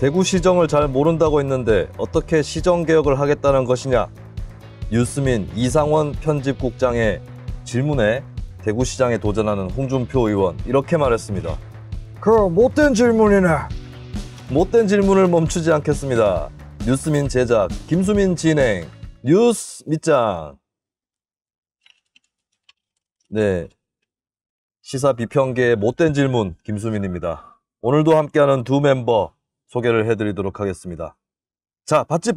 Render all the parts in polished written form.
대구 시정을 잘 모른다고 했는데 어떻게 시정 개혁을 하겠다는 것이냐? 뉴스민 이상원 편집국장의 질문에 대구시장에 도전하는 홍준표 의원 이렇게 말했습니다. 그 못된 질문이네. 못된 질문을 멈추지 않겠습니다. 뉴스민 제작 김수민 진행 뉴스 밑장. 네, 시사 비평계의 못된 질문 김수민입니다. 오늘도 함께하는 두 멤버 소개를 해드리도록 하겠습니다. 자, 봤지?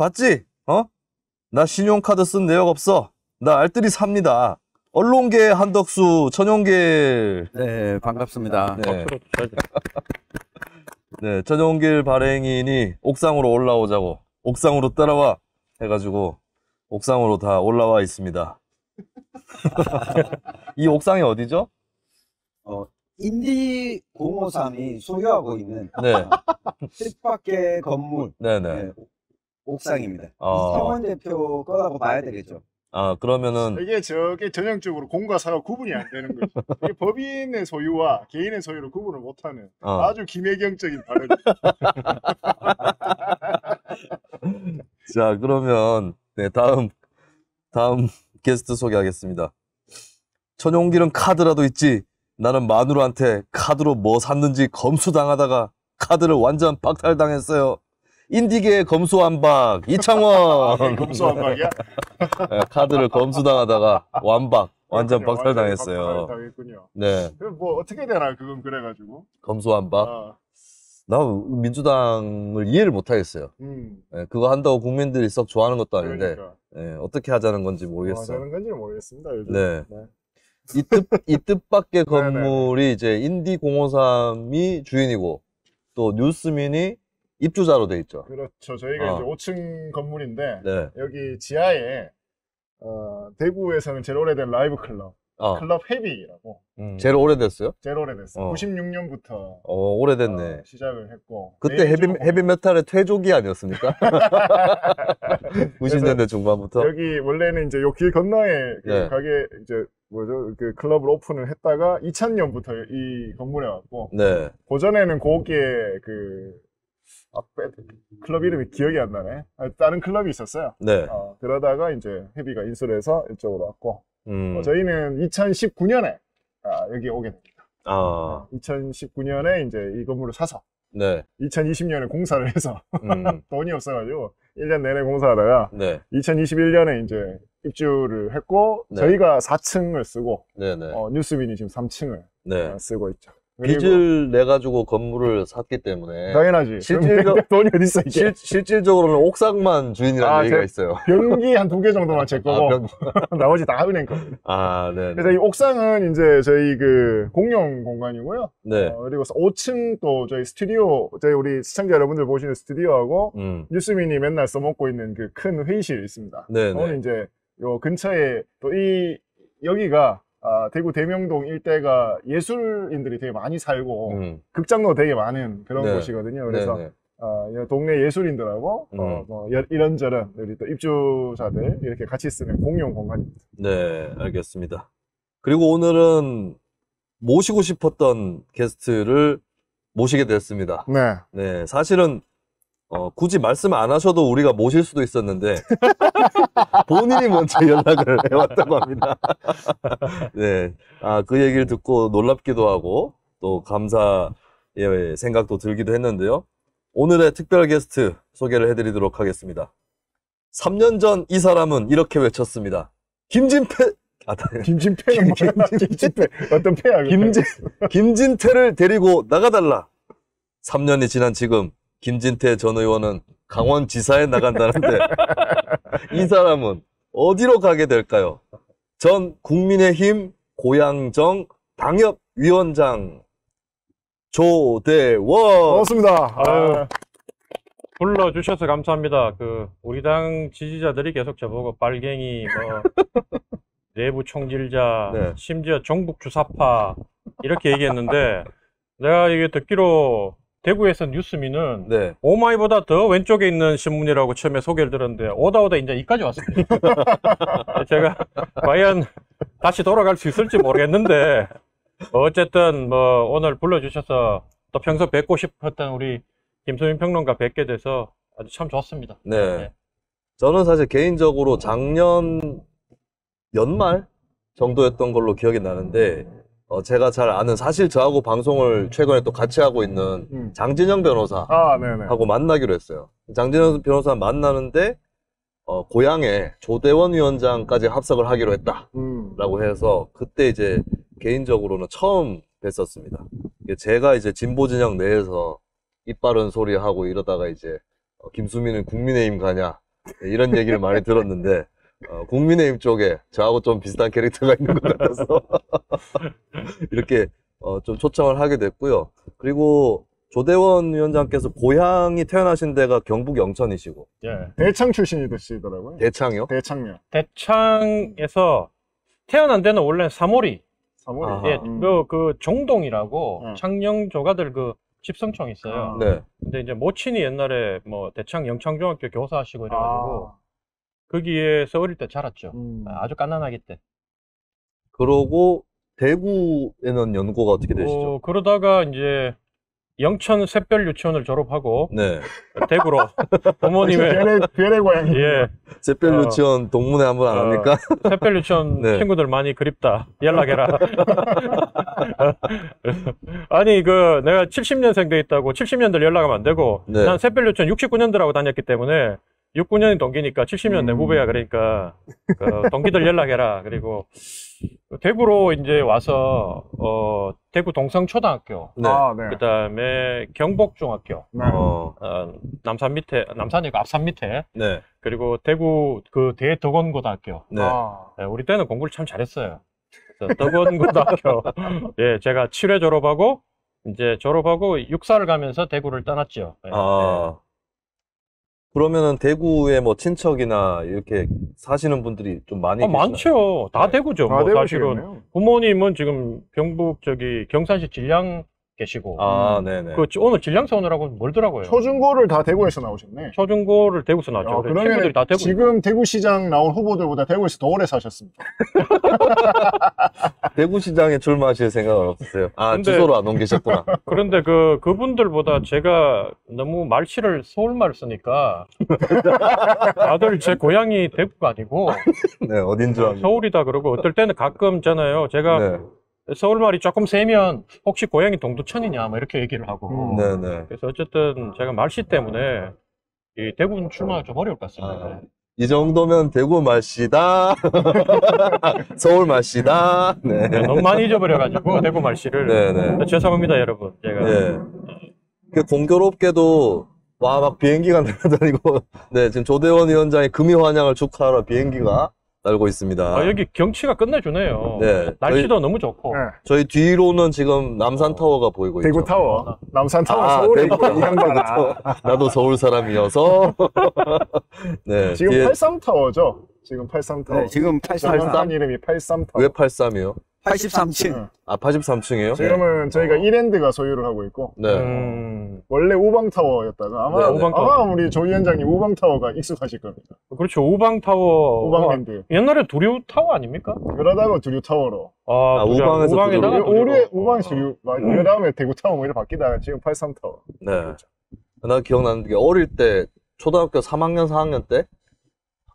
나 신용카드 쓴 내역 없어. 나 알뜰히 삽니다. 언론계 한덕수 천용길. 네, 반갑습니다. 네. 네, 천용길 발행인이 옥상으로 올라오자고 옥상으로 따라와 해가지고 옥상으로 다 올라와 있습니다. 이 옥상이 어디죠? 인디 053이 소유하고 있는 네. 뜻밖의 건물 네네. 네, 옥상입니다. 이상원 대표 거라고 봐야 되겠죠. 아, 그러면은 이게 저게 전형적으로 공과 사가 구분이 안 되는 거죠. 이게 법인의 소유와 개인의 소유를 구분을 못하는 아주 기매경적인 발언. 자, 그러면 네, 다음 게스트 소개하겠습니다. 천용길은 카드라도 있지. 나는 마누라한테 카드로 뭐 샀는지 검수당하다가 카드를 완전 박탈당했어요. 인디계의 검수완박 이창원. 검수완박이야? 네, 카드를 검수당하다가 완전 박탈당했어요. 박탈당했군요. 네. 그럼 뭐 어떻게 되나 그건 그래가지고. 검수완박. 나 민주당을 이해를 못하겠어요. 네, 그거 한다고 국민들이 썩 좋아하는 것도 아닌데 그러니까. 네, 어떻게 하자는 건지 모르겠어요. 하자는 건지 모르겠습니다. 요즘. 네. 이 뜻밖의 건물이 이제 인디 053이 주인이고 또 뉴스민이 입주자로 돼 있죠. 그렇죠. 저희가 이제 5층 건물인데 네. 여기 지하에 대구에서는 제일 오래된 라이브 클럽 클럽 헤비라고 제일 오래됐어요? 제일 오래됐어요. 96년부터 오래됐네. 시작을 했고 그때 헤비메탈의 퇴조기 아니었습니까? 90년대 중반부터. 여기 원래는 이제 요 길 건너에 그 네. 가게 이제 뭐죠 그 클럽을 오픈을 했다가 2000년부터 이 건물에 왔고 네. 고전에는 그게 클럽 이름이 기억이 안 나네. 다른 클럽이 있었어요. 네. 그러다가 이제 헤비가 인수를 해서 이쪽으로 왔고 저희는 2019년에 여기 오게 됩니다. 2019년에 이제 이 건물을 사서 네. 2020년에 공사를 해서 돈이 없어가지고 1년 내내 공사하다가 네. 2021년에 이제 입주를 했고 네. 저희가 4층을 쓰고 네네. 뉴스민이 지금 3층을 네. 쓰고 있죠. 빚을 내가지고 건물을 샀기 때문에 당연하지. 돈이 어디 있어 이게? 실질적으로는 옥상만 주인이라는 얘기가 있어요. 변기 한 2개 정도만 제 거고 나머지 다 은행 겁니다. 네. 그래서 이 옥상은 이제 저희 그 공용 공간이고요. 네. 그리고 5층 또 저희 스튜디오, 저희 우리 시청자 여러분들 보시는 스튜디오하고 뉴스민이 맨날 써먹고 있는 그 큰 회의실이 있습니다. 네. 오늘 이제 요 근처에 또 여기가 대구 대명동 일대가 예술인들이 되게 많이 살고 극장도 되게 많은 그런 곳이거든요. 그래서 동네 예술인들하고 뭐 이런저런 우리 또 입주자들 이렇게 같이 쓰는 공용 공간입니다. 네, 알겠습니다. 그리고 오늘은 모시고 싶었던 게스트를 모시게 됐습니다. 네. 네, 사실은 굳이 말씀 안 하셔도 우리가 모실 수도 있었는데 본인이 먼저 연락을 해왔다고 합니다. 네, 그 얘기를 듣고 놀랍기도 하고 또 감사의 생각도 들기도 했는데요. 오늘의 특별 게스트 소개를 해드리도록 하겠습니다. 3년 전 이 사람은 이렇게 외쳤습니다. 김진패는 뭐야? 김진패 어떤 패야? 김진태를 데리고 나가달라. 3년이 지난 지금 김진태 전 의원은 강원지사에 나간다는데 이 사람은 어디로 가게 될까요? 전 국민의힘 고양정 당협위원장 조대원. 반갑습니다. 불러주셔서 감사합니다. 우리 당 지지자들이 계속 저보고 빨갱이, 내부 총질자, 네. 심지어 종북 주사파 이렇게 얘기했는데 내가 이게 듣기로 대구에서 뉴스민은 네. 오마이보다 더 왼쪽에 있는 신문이라고 처음에 소개를 들었는데 오다 이제 이까지 왔습니다. 제가 과연 다시 돌아갈 수 있을지 모르겠는데 어쨌든 오늘 불러주셔서 또 평소 뵙고 싶었던 우리 김수민 평론가 뵙게 돼서 아주 참 좋았습니다. 네. 네. 저는 사실 개인적으로 작년 연말 정도였던 걸로 기억이 나는데, 제가 잘 아는, 사실 저하고 방송을 최근에 또 같이 하고 있는 장진영 변호사하고 아, 네네. 만나기로 했어요. 장진영 변호사 만나는데, 고향에 조대원 위원장까지 합석을 하기로 했다라고 해서, 그때 이제 개인적으로는 처음 뵀었습니다. 제가 이제 진보 진영 내에서 입 바른 소리 하고 이러다가 이제, 김수민은 국민의힘 가냐, 이런 얘기를 많이 들었는데, 국민의힘 쪽에 저하고 좀 비슷한 캐릭터가 있는 것 같아서 이렇게 좀 초청을 하게 됐고요. 그리고 조대원 위원장께서 고향이 태어나신 데가 경북 영천이시고, 예. 대창 출신이시더라고요. 대창이요? 대창면. 대창에서 태어난 데는 원래 사모리, 사모리. 아하. 예, 그 종동이라고 창녕 조가들 그 집성촌 있어요. 네. 근데 이제 모친이 옛날에 뭐 대창 영창중학교 교사하시고 이래가지고 거기에서 어릴 때 자랐죠. 아주 갓난아기 때. 그러고 대구에는 연고가 어떻게 되시죠? 그러다가 이제 영천 샛별 유치원을 졸업하고 네. 대구로 부모님의 별의 고향이. 예, 샛별 유치원 동문회 한번 안 합니까? 샛별 유치원 네. 친구들 많이 그립다. 연락해라. 아니 그 내가 70년생 돼 있다고 70년들 연락하면 안 되고 네. 난 샛별 유치원 69년들하고 다녔기 때문에 69년이 동기니까 70년 내 후배야. 그러니까 그 동기들 연락해라. 그리고 대구로 이제 와서 대구 동성초등학교, 네. 아, 네. 그다음에 경복중학교, 네. 남산 밑에, 남산이고 앞산 밑에, 네. 그리고 대구 그 대덕원고등학교. 네. 아, 예, 우리 때는 공부를 참 잘했어요. 그래서 덕원고등학교, 예, 제가 7회 졸업하고 이제 졸업하고 육사를 가면서 대구를 떠났죠. 예, 아. 그러면은 대구에 뭐 친척이나 이렇게 사시는 분들이 좀 많이 계시나요? 많죠. 다 네. 대구죠. 다 뭐 사실은 대구시겠네요. 부모님은 지금 경북 경산시 진량 계시고, 아, 네네. 오늘 진량서 오느라고 멀더라고요. 초중고를 다 대구에서 나오셨네. 초중고를 대구에서 나왔죠. 아, 우리 그러면 친구들이 다 대구. 지금 대구시장 나온 후보들보다 대구에서 더 오래 사셨습니다. 대구시장에 출마하실 생각은 없으세요? 아, 근데- 주소로 안 옮기셨구나. 그런데 그분들보다 제가 너무 말씨를 서울말을 쓰니까 다들 제 고향이 대구가 아니고 네, 어딘 줄 압니다. 서울이다 그러고 어떨 때는 가끔 있잖아요. 제가 네. 서울말이 조금 세면 혹시 고향이 동두천이냐 뭐 이렇게 얘기를 하고 네네. 그래서 어쨌든 제가 말씨 때문에 이 대구 출마가 좀 어려울 것 같습니다. 아, 이 정도면 대구 말씨다. 서울 말씨다. 네. 너무 많이 잊어버려가지고 대구 말씨를 네네. 죄송합니다 여러분. 제가 네. 그 공교롭게도 와, 막 비행기가 날아다니고, 네, 지금 조대원 위원장의 금이 환영을 축하하러 비행기가 날고 있습니다. 여기 경치가 끝내주네요. 네. 날씨도 너무 좋고. 네. 저희 뒤로는 지금 남산타워가 보이고 있죠. 대구 타워, 남산 타워, 아, 서울에 대구 있고 이 양반아. 나도 서울 사람이어서. 네. 지금 뒤에 83타워죠? 지금 83타워. 네, 지금 83, 정확한 이름이 83타워. 왜 83이요? 83층. 아, 83층이에요? 지금은 저희가 이랜드가 소유를 하고 있고 네. 원래 우방타워였다가 아마, 네, 우방타워. 아마 우리 조 위원장님 우방타워가 익숙하실 겁니다. 그렇죠. 우방타워. 우방랜드. 옛날에 두류타워 아닙니까? 그러다가 두류타워로. 아, 우방에서 우방에다가 두류. 올해 우방에서 그 다음에 대구타워 뭐 이렇게 바뀌다가 지금 83타워. 네. 나 기억나는 게 어릴 때 초등학교 3학년, 4학년 때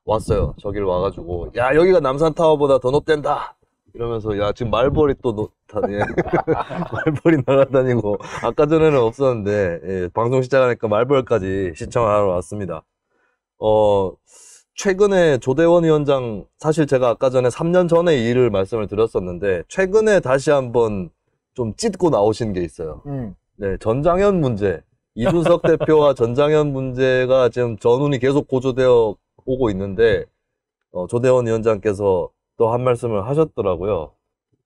왔어요. 저길 와가지고 야, 여기가 남산타워보다 더 높댄다. 이러면서 야, 지금 말벌이 또 예. 말벌이 날아다니고 아까 전에는 없었는데 예, 방송 시작하니까 말벌까지 시청하러 왔습니다. 최근에 조대원 위원장 사실 제가 아까 전에 3년 전에 이 일을 말씀을 드렸었는데 최근에 다시 한번 좀 찢고 나오신 게 있어요. 네, 전장현 문제. 이준석 대표와 전장현 문제가 지금 전운이 계속 고조되어 오고 있는데 조대원 위원장께서 또 한 말씀을 하셨더라고요.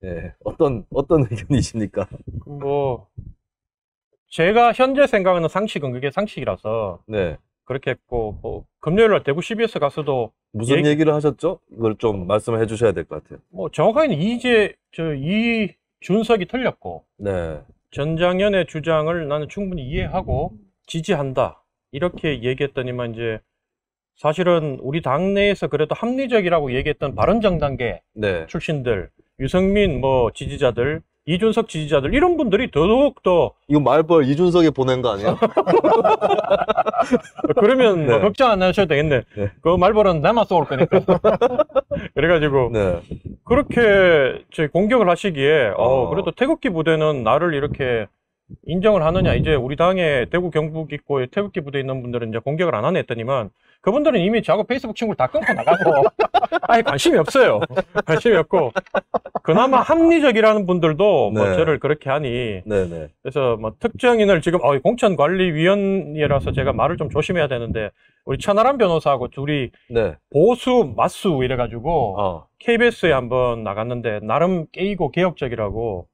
예, 어떤 의견이십니까? 뭐 제가 현재 생각하는 상식은 그게 상식이라서 네, 그렇게 했고 뭐 금요일날 대구 CBS 가서도 무슨 얘기를 하셨죠? 이걸 좀 말씀해 주셔야 될 것 같아요. 뭐 정확하게는 이준석이 틀렸고 네, 전장현의 주장을 나는 충분히 이해하고 지지한다 이렇게 얘기했더니만 이제 사실은 우리 당내에서 그래도 합리적이라고 얘기했던 바른정당계 네, 출신들 유승민 뭐 지지자들 이준석 지지자들 이런 분들이 더더욱 더 이거 말벌 이준석이 보낸 거 아니야? 그러면 뭐 네. 걱정 안 하셔도 되겠네. 네. 그 말벌은 나만 쏘을 거니까. 그래가지고 네. 그렇게 공격을 하시기에 그래도 태극기 부대는 나를 이렇게 인정을 하느냐. 이제 우리 당에 대구 경북 있고 태극기 부대 있는 분들은 이제 공격을 안 하네 했더니만 그분들은 이미 저하고 페이스북 친구를 다 끊고 나가고 아예 관심이 없어요. 관심이 없고 그나마 합리적이라는 분들도 뭐 네. 저를 그렇게 하니 네네. 그래서 뭐 특정인을 지금 공천관리위원회라서 제가 말을 좀 조심해야 되는데 우리 천하람 변호사하고 둘이 네. 보수 맞수 이래가지고 KBS에 한번 나갔는데 나름 깨이고 개혁적이라고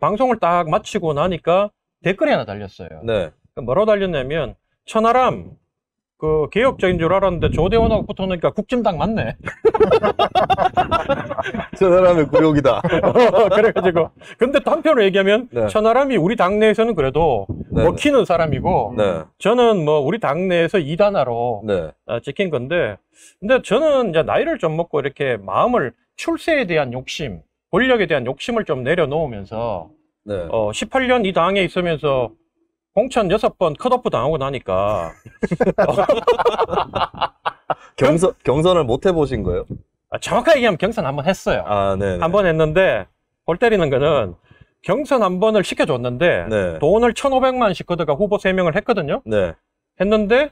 방송을 딱 마치고 나니까 댓글이 하나 달렸어요. 네. 뭐라고 달렸냐면 천하람 그 개혁적인 줄 알았는데 조대원하고 붙어놓으니까 국진당 맞네. 천하람의 굴욕이다. 그래가지고 근데 또 한편으로 얘기하면 네. 천하람이 우리 당내에서는 그래도 네. 먹히는 사람이고 네. 저는 뭐 우리 당내에서 2단화로 네. 찍힌 건데 근데 저는 이제 나이를 좀 먹고 이렇게 마음을 출세에 대한 욕심, 권력에 대한 욕심을 좀 내려놓으면서 네. 18년 이 당에 있으면서 공천 6번 컷오프 당하고 나니까 경선을 못 해보신 거예요? 정확하게 얘기하면 경선 한번 했어요. 아, 네. 한 번 했는데 골 때리는 거는 경선 한 번을 시켜줬는데 네. 돈을 1,500만씩 걷어가 후보 3명을 했거든요. 네. 했는데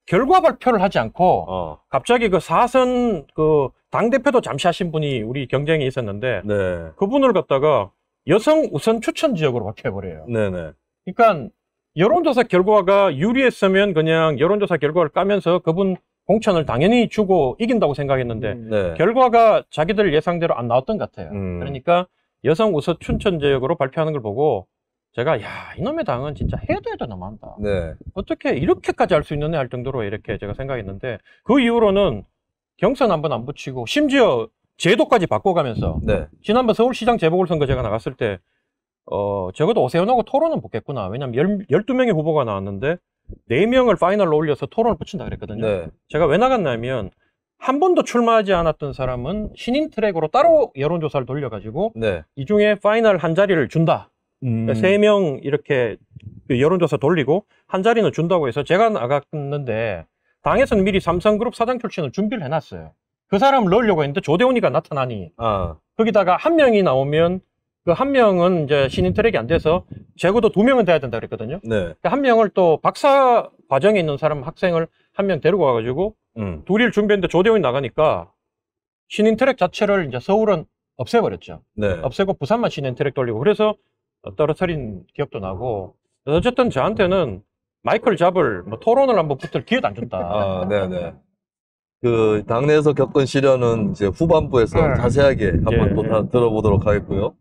결과 발표를 하지 않고 갑자기 그 사선 그 당대표도 잠시 하신 분이 우리 경쟁에 있었는데 네. 그분을 갖다가 여성 우선 추천 지역으로 바뀌어버려요. 네네. 그러니까 여론조사 결과가 유리했으면 그냥 여론조사 결과를 까면서 그분 공천을 당연히 주고 이긴다고 생각했는데 네. 결과가 자기들 예상대로 안 나왔던 것 같아요. 음. 그러니까 여성 우선 추천 지역으로 발표하는 걸 보고 제가 야 이놈의 당은 진짜 해도 너무한다. 네. 어떻게 이렇게까지 할 수 있느냐 할 정도로 이렇게 제가 생각했는데 그 이후로는 경선 한 번 안 붙이고 심지어 제도까지 바꿔가면서 네. 지난번 서울시장 재보궐선거 제가 나갔을 때 적어도 오세훈하고 토론은 붙겠구나. 왜냐면 12명의 후보가 나왔는데 4명을 파이널로 올려서 토론을 붙인다 그랬거든요. 네. 제가 왜 나갔냐면 한 번도 출마하지 않았던 사람은 신인 트랙으로 따로 여론조사를 돌려가지고 네. 이 중에 파이널 한 자리를 준다. 그러니까 3명 이렇게 여론조사 돌리고 한 자리는 준다고 해서 제가 나갔는데 당에서는 미리 삼성그룹 사장 출신을 준비를 해놨어요. 그 사람을 넣으려고 했는데 조대훈이가 나타나니 거기다가 한 명이 나오면 그 한 명은 이제 신인 트랙이 안 돼서 적어도 2명은 돼야 된다 그랬거든요. 네. 한 명을 또 박사 과정에 있는 사람 학생을 한 명 데리고 와가지고 둘이를 준비했는데 조대훈이 나가니까 신인 트랙 자체를 이제 서울은 없애버렸죠. 네. 없애고 부산만 신인 트랙 돌리고 그래서 떨어뜨린 기억도 나고 어쨌든 저한테는 마이크를 잡을 뭐 토론을 한번 붙을 기회도 안 준다. 네네. 그 당내에서 겪은 시련은 이제 후반부에서 자세하게 한번 또 다 들어보도록 하겠고요.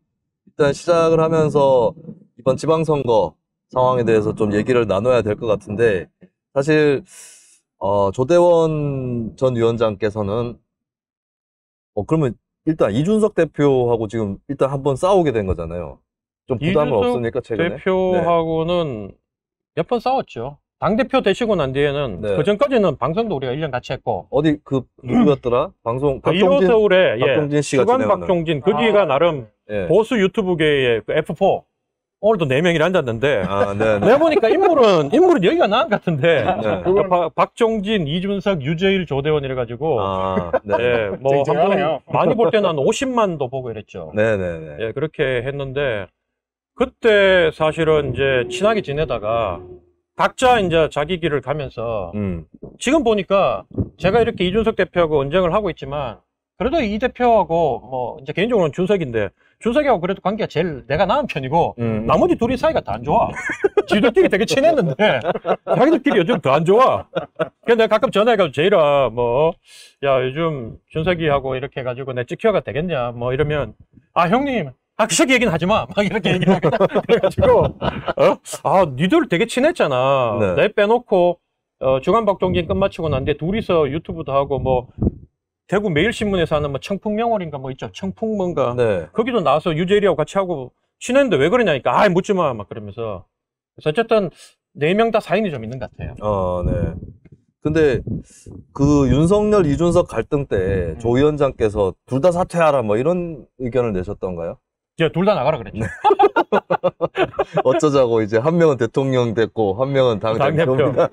일단 시작을 하면서 이번 지방선거 상황에 대해서 좀 얘기를 나눠야 될 것 같은데 사실 조대원 전 위원장께서는 그러면 일단 이준석 대표하고 지금 일단 한번 싸우게 된 거잖아요. 좀 부담은 없습니까 최근에? 대표하고는 몇 번 싸웠죠. 당대표 되시고 난 뒤에는 그 전까지는 방송도 우리가 1년 같이 했고 어디 그 누구였더라? 방송 박종진 서울에 박종진 씨가 주간 진행하는 박종진 그 뒤가 나름 보수 유튜브계의 그 F4 오늘도 4명이 앉았는데 내가 보니까 인물은 여기가 나은 것 같은데 박종진, 이준석, 유재일, 조대원 이래가지고 뭐 한번 많이 볼 때는 한 50만도 보고 이랬죠. 네네네. 그렇게 했는데 그때 사실은 이제 친하게 지내다가 각자 이제 자기 길을 가면서 지금 보니까 제가 이렇게 이준석 대표하고 언쟁을 하고 있지만 그래도 이 대표하고 뭐 이제 개인적으로는 준석인데 준석이하고 그래도 관계가 제일 내가 나은 편이고 나머지 둘이 사이가 더 안 좋아. 지들끼리 되게 친했는데 자기들끼리 요즘 더 안 좋아. 그래서 내가 가끔 전화해가지고 제일아 뭐 야 요즘 준석이하고 이렇게 해가지고 내 찍혀가 되겠냐 뭐 이러면 아 형님 그 새끼 얘기는 하지 마. 막 이렇게 얘기하고. 그래가지고, 니들 되게 친했잖아. 내 빼놓고, 주간 박종진 끝마치고 난 뒤에 둘이서 유튜브도 하고, 뭐, 대구 매일신문에서 하는 뭐, 청풍명월인가 뭐 있죠. 청풍 뭔가. 거기도 나와서 유재리하고 같이 하고 친했는데 왜 그러냐니까, 묻지 마. 막 그러면서. 그래서 어쨌든, 4명 다 사인이 좀 있는 것 같아요. 네. 근데, 그 윤석열, 이준석 갈등 때 조 위원장께서 둘 다 사퇴하라 뭐 이런 의견을 내셨던가요? 제가 둘 다 나가라 그랬죠. 어쩌자고 이제 한 명은 대통령 됐고 한 명은 당대표. 당대표입니다.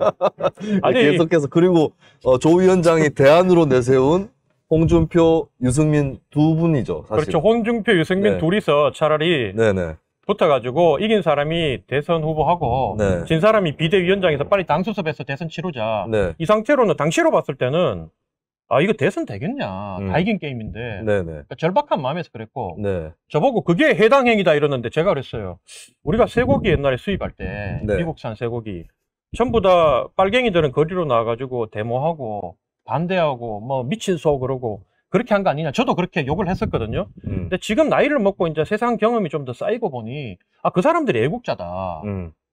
아니, 계속해서 그리고 조 위원장이 대안으로 내세운 홍준표, 유승민 두 분이죠. 사실. 그렇죠. 홍준표, 유승민 네. 둘이서 차라리 네네. 붙어가지고 이긴 사람이 대선 후보하고 네. 진 사람이 비대위원장에서 빨리 당 수습해서 대선 치르자. 네. 이 상태로는 당시로 봤을 때는 아 이거 대선 되겠냐. 다 이긴 게임인데 네네. 그러니까 절박한 마음에서 그랬고 네. 저보고 그게 해당 행위다 이러는데 제가 그랬어요. 우리가 쇠고기 옛날에 수입할 때 네. 미국산 쇠고기 전부 다 빨갱이들은 거리로 나와가지고 데모하고 반대하고 뭐 미친 소 그러고 그렇게 한 거 아니냐. 저도 그렇게 욕을 했었거든요. 근데 지금 나이를 먹고 이제 세상 경험이 좀 더 쌓이고 보니 아 그 사람들이 애국자다.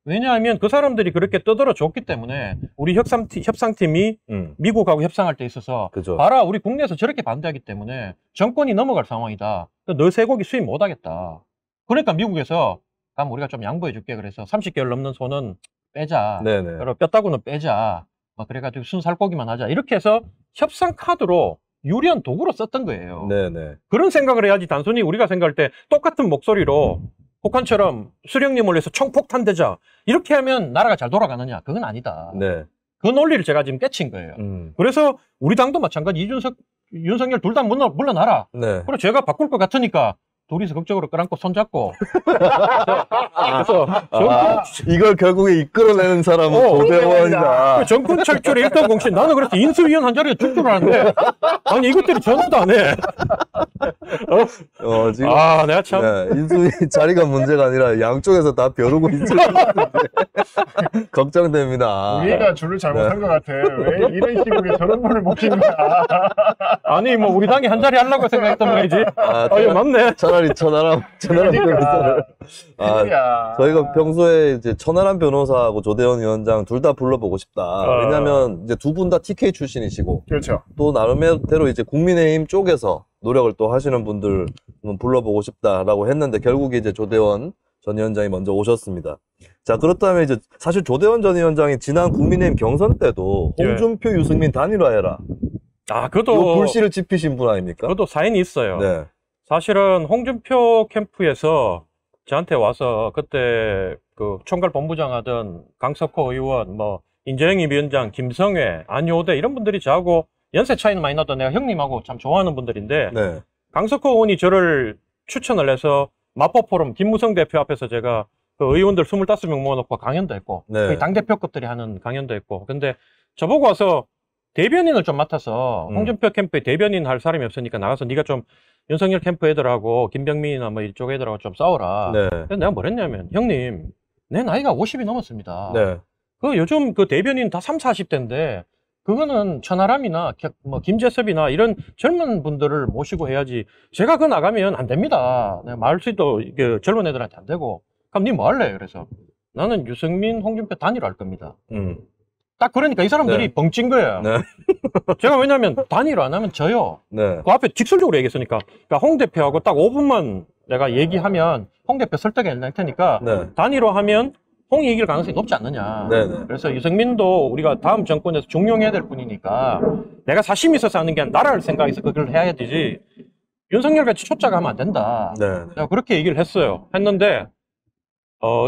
왜냐하면 그 사람들이 그렇게 떠들어 줬기 때문에 우리 협상팀이 미국하고 협상할 때 있어서 그죠. 봐라 우리 국내에서 저렇게 반대하기 때문에 정권이 넘어갈 상황이다. 너 쇠고기 수입 못하겠다. 그러니까 미국에서 그럼 우리가 좀 양보해 줄게. 그래서 30개월 넘는 소는 빼자. 네네. 여러 뼈다구는 빼자. 막 그래가지고 순살고기만 하자. 이렇게 해서 협상 카드로 유리한 도구로 썼던 거예요. 네네. 그런 생각을 해야지 단순히 우리가 생각할 때 똑같은 목소리로 북한처럼 수령님을 위해서 총폭탄 대자 이렇게 하면 나라가 잘 돌아가느냐? 그건 아니다. 네. 그 논리를 제가 지금 깨친 거예요. 그래서 우리 당도 마찬가지 윤석열 둘 다 물러나라. 네. 그리고 제가 바꿀 것 같으니까 둘이서 극적으로 끌안고 손잡고 그래서 이걸 결국에 이끌어내는 사람은 조대원이다. 정권 철출의 일단 공신 나는 그래서 인수위원 한 자리에 줄 줄 알았는데 아니 이것들이 전화도 안 해. 지금 내가 참 네, 인수위 자리가 문제가 아니라 양쪽에서 다 벼르고 있는 걱정됩니다. 우리가 줄을 잘못한 것 같아. 왜 이런 시국에 저런 분을 모시는가? 아니 뭐 우리 당이 한 자리 하려고 생각했단 말이지. 이거 맞네. 차라리 천하람 변호사를. 그러니까. 저희가 평소에 이제 천하람 변호사하고 조대원 위원장 둘 다 불러보고 싶다. 왜냐면 이제 두 분 다 TK 출신이시고. 그렇죠. 또 나름대로 이제 국민의힘 쪽에서 노력을 또 하시는 분들 불러보고 싶다라고 했는데 결국에 이제 조대원 전 위원장이 먼저 오셨습니다. 자, 그렇다면 이제 사실 조대원 전 위원장이 지난 국민의힘 경선 때도 홍준표, 유승민 단일화해라. 그것도 불씨를 지피신 분 아닙니까? 그것도 사연이 있어요. 네. 사실은 홍준표 캠프에서 저한테 와서 그때 그 총괄 본부장 하던 강석호 의원, 뭐 인재영입 위원장, 김성회, 안효대 이런 분들이 저하고 연세 차이는 많이 나도 내가 형님하고 참 좋아하는 분들인데 네. 강석호 의원이 저를 추천을 해서 마포포럼 김무성 대표 앞에서 제가 그 의원들 25명 모아놓고 강연도 했고 네. 거의 당대표급들이 하는 강연도 했고 근데 저보고 와서 대변인을 좀 맡아서 홍준표 캠프에 대변인 할 사람이 없으니까 나가서 네가 좀 윤석열 캠프 애들하고 김병민이나 뭐 이쪽 애들하고 좀 싸워라. 네. 그래서 내가 뭐랬냐면 형님 내 나이가 50이 넘었습니다. 네. 그 요즘 그 대변인 다 30, 40대인데 그거는 천하람이나 뭐 김재섭이나 이런 젊은 분들을 모시고 해야지 제가 그 나가면 안 됩니다. 내가 말수도 이게 젊은 애들한테 안 되고 그럼 니 뭐 할래? 그래서 나는 유승민, 홍준표 단일화 할 겁니다. 딱 그러니까 이 사람들이 벙찐 거예요. 네. 제가 왜냐면 단일화 안 하면 져요. 네. 그 앞에 직설적으로 얘기했으니까 그러니까 홍 대표하고 딱 5분만 내가 얘기하면 홍 대표 설득해낼 테니까 네. 단일화하면 홍이 이길 가능성이 높지 않느냐. 네네. 그래서 유승민도 우리가 다음 정권에서 중용해야 될 분이니까 내가 사심이 있어서 하는 게 아니라 나라를 생각해서 그걸 해야 되지 윤석열 같이 초짜가 하면 안 된다. 네. 내가 그렇게 얘기를 했어요. 했는데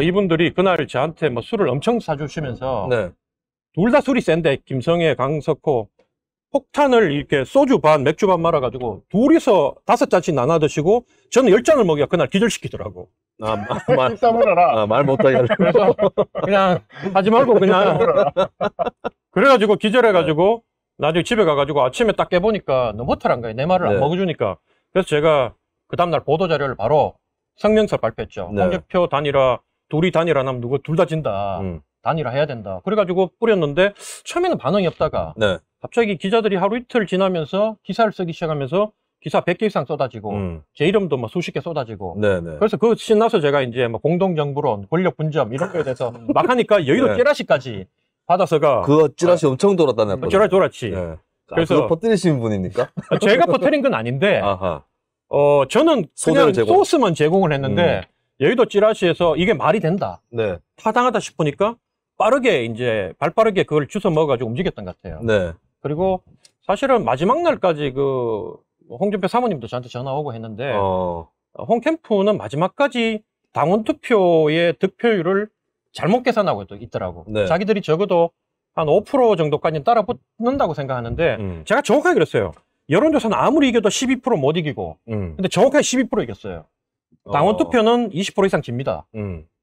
이분들이 그날 저한테 뭐 술을 엄청 사주시면서 네. 둘 다 술이 센데 김성애, 강석호 폭탄을 이렇게 소주 반, 맥주 반 말아가지고 둘이서 5잔씩 나눠 드시고 저는 10잔을 먹여 그날 기절시키더라고. 말 못하게 하려고. 그래서 그냥 하지 말고 그냥 그래가지고 기절해가지고 나중에 집에 가가지고 아침에 딱 깨보니까 너무 허탈한 거예요. 내 말을 안 먹어주니까. 그래서 제가 그 다음날 보도자료를 바로 성명서 발표했죠. 네. 홍준표 단일화, 둘이 단일화 하면 누구 둘 다 진다. 단일화 해야 된다. 그래가지고 뿌렸는데 처음에는 반응이 없다가 네. 갑자기 기자들이 하루 이틀 지나면서 기사를 쓰기 시작하면서 기사 100개 이상 쏟아지고 제 이름도 뭐 수십 개 쏟아지고 네네. 그래서 그거 신나서 제가 이제 뭐 공동정부론, 권력 분점 이런 거에 대해서 막 하니까 여의도 찌라시까지 받아서가 그거 찌라시 엄청 돌았다네. 찌라시 돌았지. 네. 그래서 그거 퍼뜨리신 분입니까? 제가 퍼뜨린 건 아닌데 아하. 저는 그냥 제공. 소스만 제공을 했는데 여의도 찌라시에서 이게 말이 된다. 네. 타당하다 싶으니까 빠르게 이제 발빠르게 그걸 주워 먹어가지고 움직였던 것 같아요. 네. 그리고 사실은 마지막 날까지 그 홍준표 사모님도 저한테 전화 오고 했는데 홍캠프는 마지막까지 당원 투표의 득표율을 잘못 계산하고 있더라고. 네. 자기들이 적어도 한 5% 정도까지는 따라 붙는다고 생각하는데 제가 정확하게 그랬어요. 여론조사는 아무리 이겨도 12% 못 이기고 근데 정확하게 12% 이겼어요. 당원 투표는 20% 이상 집니다.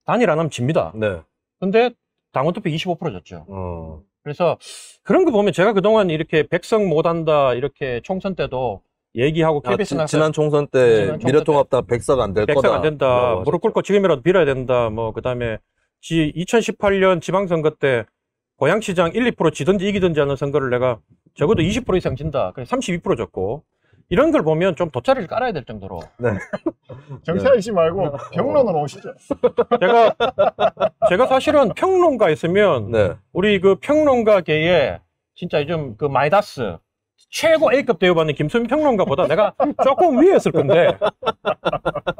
단일 안 하면 집니다. 네. 근데 당원 투표 25% 졌죠. 그래서 그런 거 보면 제가 그동안 이렇게 백성 못한다 이렇게 총선 때도 얘기하고 KBS 나가서 지난 총선 때 미래통합당 백석 안 될 거다. 백석 안 된다. 무릎 꿇고 지금이라도 빌어야 된다. 뭐 그다음에 2018년 지방선거 때 고양시장 1, 2% 지든지 이기든지 하는 선거를 내가 적어도 20% 이상 진다. 그래서 32% 졌고 이런 걸 보면 좀 돗자리를 깔아야 될 정도로. 네. 정치하시 말고 평론으로 오시죠. 제가 사실은 평론가였으면 네. 우리 그 평론가계에 진짜 요즘 그 마이다스 최고 A급 대우받는 김수민 평론가보다 내가 조금 위에 있을 건데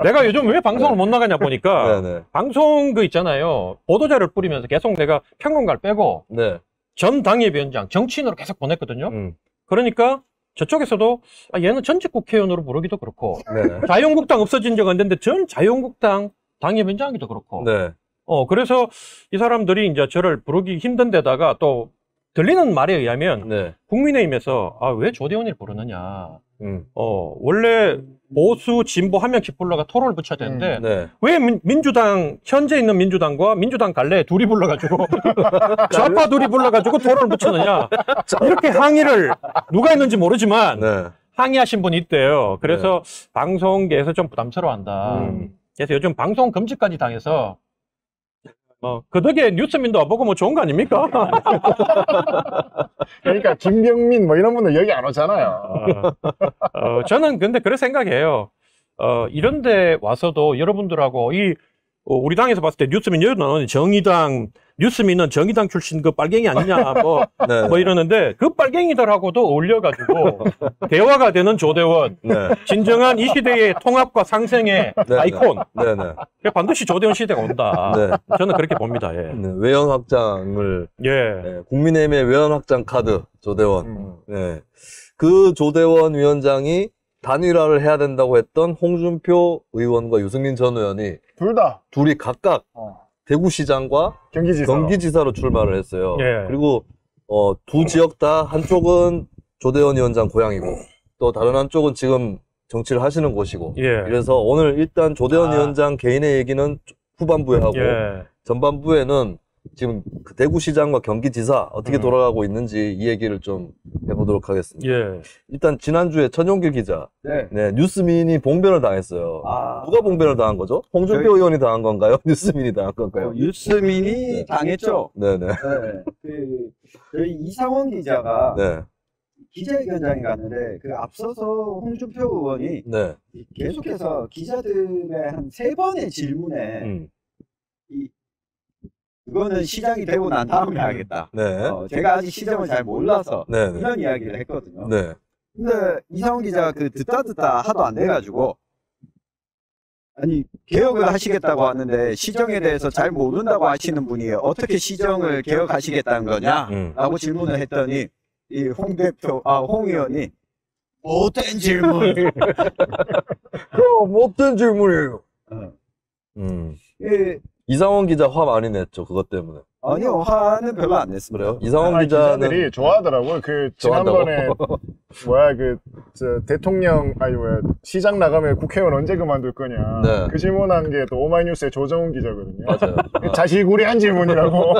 내가 요즘 왜 방송을 못 나가냐 보니까 네네. 방송 그 있잖아요. 보도자료를 뿌리면서 계속 내가 평론가를 빼고 네. 전 당협위원장 정치인으로 계속 보냈거든요. 그러니까 저쪽에서도 얘는 전직 국회의원으로 부르기도 그렇고 네. 자유한국당 없어진 적 없는데 전 자유한국당 당협위원장이기도 그렇고 네. 그래서 이 사람들이 이제 저를 부르기 힘든 데다가 또 들리는 말에 의하면 네. 국민의힘에서 왜 조대원을 부르느냐. 원래 보수 진보 한 명씩 불러가 토론을 붙여야 되는데 네. 왜 민주당 현재 있는 민주당과 민주당 갈래 둘이 불러가지고 좌파 둘이 불러가지고 토론을 붙이느냐 이렇게 항의를 누가 했는지 모르지만 네. 항의하신 분이 있대요. 그래서 방송계에서 좀 부담스러워한다. 그래서 요즘 방송 금지까지 당해서 그 덕에 뉴스민도 와보고 뭐 좋은 거 아닙니까? 그러니까 김병민 뭐 이런 분들 여기 안 오잖아요. 저는 근데 그런 생각이에요. 이런 데 와서도 여러분들하고 우리 당에서 봤을 때 뉴스민 여러분 정의당 뉴스민은 정의당 출신 그 빨갱이 아니냐 뭐 이러는데 그 빨갱이들하고도 어울려가지고 대화가 되는 조대원 네. 진정한 이 시대의 통합과 상생의 네. 아이콘 네. 네. 반드시 조대원 시대가 온다. 네. 저는 그렇게 봅니다. 예. 네. 외연 확장을 네. 국민의힘의 외연 확장 카드 조대원. 네. 그 조대원 위원장이 단일화를 해야 된다고 했던 홍준표 의원과 유승민 전 의원이 둘이 각각 대구시장과 경기지사로 출마를 했어요. 예. 그리고 두 지역 다 한쪽은 조대원 위원장 고향이고 또 다른 한쪽은 지금 정치를 하시는 곳이고. 예. 그래서 오늘 일단 조대원 위원장 개인의 얘기는 후반부에 하고 전반부에는 지금 그 대구시장과 경기지사 어떻게 돌아가고 있는지 이 얘기를 좀 해보도록 하겠습니다. 예. 일단 지난주에 천용길 기자 네, 뉴스민이 봉변을 당했어요. 누가 봉변을 당한 거죠? 홍준표 의원이 당한 건가요? 뉴스민이 당한 건가요? 뉴스민이 당했죠. 네네. 저희 이상원 기자가 네. 기자회견장에 갔는데 그 앞서서 홍준표 의원이 네. 계속해서 기자들의 한 3번의 질문에 그거는 시장이 되고 난 다음에 하겠다. 네. 제가 아직 시정을 잘 몰라서 네네. 이런 이야기를 했거든요. 네. 근데 이상원 기자가 그 듣다 하도 안 돼가지고 아니 개혁을 하시겠다고 하는데 시정에 대해서 잘 모른다고 하시는 분이 어떻게 시정을 개혁하시겠다는 거냐? 라고 질문을 했더니 이 홍 의원이 못된 질문. 그거 못된 질문이에요. 이상원 기자 화 많이 냈죠, 그것 때문에. 아니요, 화는 별로 안 냈습니다. 그래요? 이상원 기자는. 기자들이 좋아하더라고요. 지난번에, 대통령, 시장 나가면 국회의원 언제 그만둘 거냐. 네. 그 질문한 게 또 오마이뉴스의 조정훈 기자거든요. 맞아요. 자시구리한 질문이라고.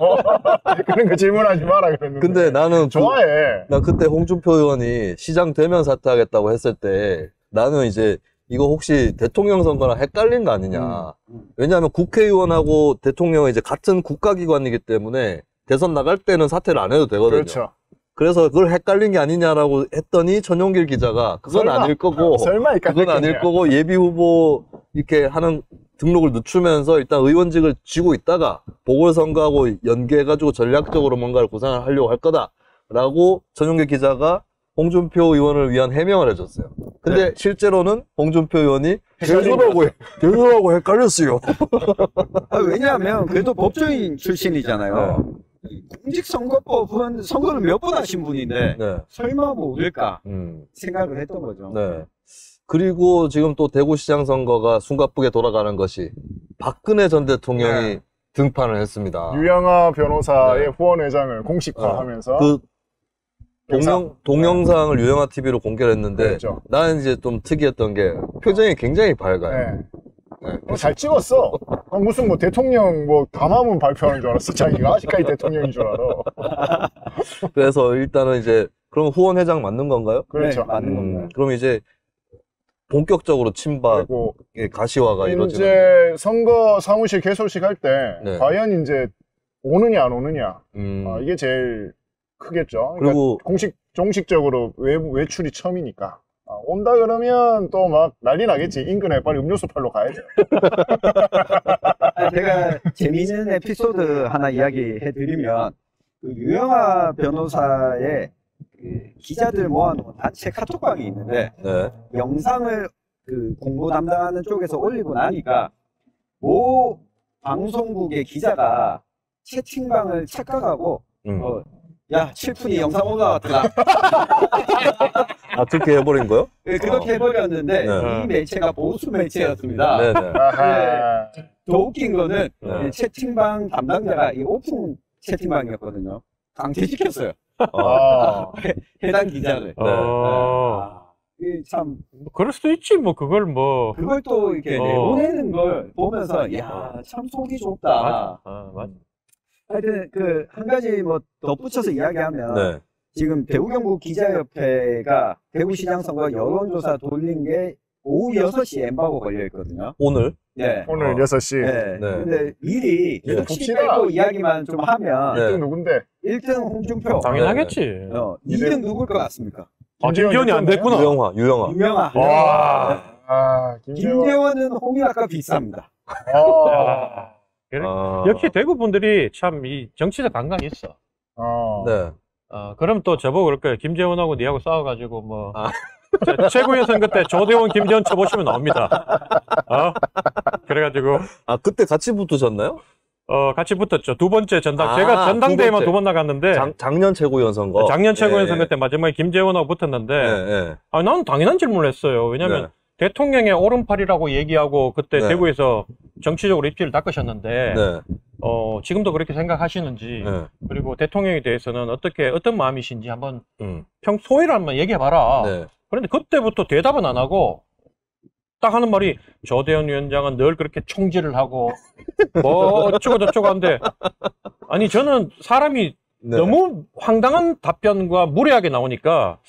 그런 거 질문하지 마라 그랬는데. 근데 나는. 좋아해. 나 그때 홍준표 의원이 시장 되면 사퇴하겠다고 했을 때 나는 이제 이거 혹시 대통령 선거랑 헷갈린 거 아니냐. 왜냐하면 국회의원하고 대통령은 이제 같은 국가기관이기 때문에 대선 나갈 때는 사퇴를 안 해도 되거든요. 그렇죠. 그래서 그걸 헷갈린 게 아니냐라고 했더니 천용길 기자가 그건 아닐 거고 그건 아닐 거고 예비 후보 이렇게 하는 등록을 늦추면서 일단 의원직을 쥐고 있다가 보궐선거하고 연계해가지고 전략적으로 뭔가를 구상을 하려고 할 거다라고 천용길 기자가 홍준표 의원을 위한 해명을 해줬어요. 근데 실제로는 홍준표 의원이 대선하고 헷갈렸어요. 왜냐하면 그래도 법조인 출신이잖아요. 공직선거법은 선거를 몇 번 하신 분인데 설마 모를까 생각을 했던 거죠. 네. 그리고 지금 또 대구시장 선거가 숨가쁘게 돌아가는 것이 박근혜 전 대통령이 네. 등판을 했습니다. 유영하 변호사의 네. 후원회장을 공식화하면서 그 영상. 동영상을 유영하 TV로 공개를 했는데 그렇죠. 나는 이제 좀 특이했던 게 표정이 굉장히 밝아요. 네. 잘 찍었어. 무슨 뭐 대통령 뭐 담화문 발표하는 줄 알았어. 자기가 아직까지 대통령인 줄 알아. 그래서 일단은 이제 그럼 후원회장 맞는 건가요? 그렇죠. 네, 맞는 겁니다. 그럼 이제 본격적으로 친박의 그리고 가시화가 이루어지는 이제 선거 사무실 개소식 할 때 네. 과연 이제 오느냐 안 오느냐 이게 제일 크겠죠. 그러니까 그리고 정식적으로 외출이 처음이니까 온다 그러면 또 막 난리 나겠지. 인근에 빨리 음료수 팔러 가야죠. 제가 재미있는 에피소드 하나 이야기해드리면 그 유영하 변호사의 그 기자들 모아놓은 단체 카톡방이 있는데 네. 영상을 그 공보 담당하는 쪽에서 올리고 나니까 모 방송국의 기자가 채팅방을 착각하고 야 7푼이 영상 올라왔더라. 아 그렇게 해버린 거요? 그렇게 해버렸는데 네. 이 매체가 보수 매체였습니다. 네네. 아하. 더 웃긴 거는 네. 이 채팅방 담당자가 이 오픈 채팅방이었거든요. 강퇴시켰어요. 아. 해당 기자를. 참 그럴 수도 있지, 뭐, 그걸 뭐. 그걸 또 이렇게 내보내는 걸 보면서 야 참 속이 좁다. 맞아. 하여튼 그 한 가지 뭐 덧붙여서 이야기하면 네. 지금 대구경북 기자협회가 대구시장 선거 여론조사 돌린 게 오후 6시에 엠바고 걸려 있거든요. 오늘? 네. 오늘 6시. 네. 네. 근데 미리 네. 혹시 빼고 이야기만 좀 하면 네. 1등 누군데? 1등 홍준표, 당연하겠지. 2등 누굴 것 같습니까? 김재원이 안 됐구나. 유영하. 유명한. 아, 김재원은 홍일학과 비쌉니다. 그래. 아. 역시 대구 분들이 참 이 정치적 감각이 있어. 네. 그럼 또 저보고 그럴 거예요. 김재원하고 니하고 싸워가지고 뭐 최고위원 선거 때 조대원, 김재원 쳐보시면 나옵니다. 그래가지고 아 그때 같이 붙으셨나요? 같이 붙었죠. 두 번째 전당. 아, 제가 전당대회만 두 번째. 2번 나갔는데 작년 최고위원 선거. 작년 최고위원 예, 선거 예. 때 마지막에 김재원하고 붙었는데 예. 나는 당연한 질문을 했어요. 왜냐면 네. 대통령의 오른팔이라고 얘기하고 그때 네. 대구에서 정치적으로 입지를 닦으셨는데 네. 지금도 그렇게 생각하시는지 네. 그리고 대통령에 대해서는 어떤 마음이신지 한번 음. 소회를 한번 얘기해봐라. 네. 그런데 그때부터 대답은 안 하고 딱 하는 말이 조대현 위원장은 늘 그렇게 총질을 하고 뭐 어쩌고 저쩌고 한데 아니 저는 사람이 네. 너무 황당한 답변과 무례하게 나오니까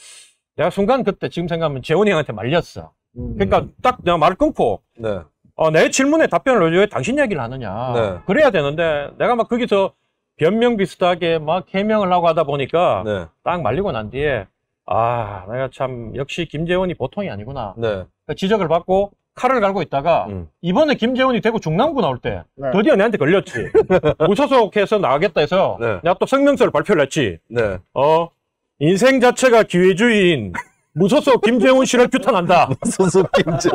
내가 순간 그때 지금 생각하면 재원이 형한테 말렸어. 그러니까 딱 내가 말을 끊고 네. 내 질문에 답변을 왜 당신 얘기를 하느냐. 네. 그래야 되는데 내가 막 거기서 변명 비슷하게 막 해명을 하고 하다 보니까 네. 딱 말리고 난 뒤에 내가 참 역시 김재원이 보통이 아니구나. 네. 그 지적을 받고 칼을 갈고 있다가 이번에 김재원이 대구 중랑구 나올 때 네. 드디어 내한테 걸렸지. 무소속해서 나가겠다 해서 네. 내가 또 성명서를 발표를 했지. 네. 인생 자체가 기회주의인 무소속 김재원 씨를 규탄한다. 소속 김재원 씨.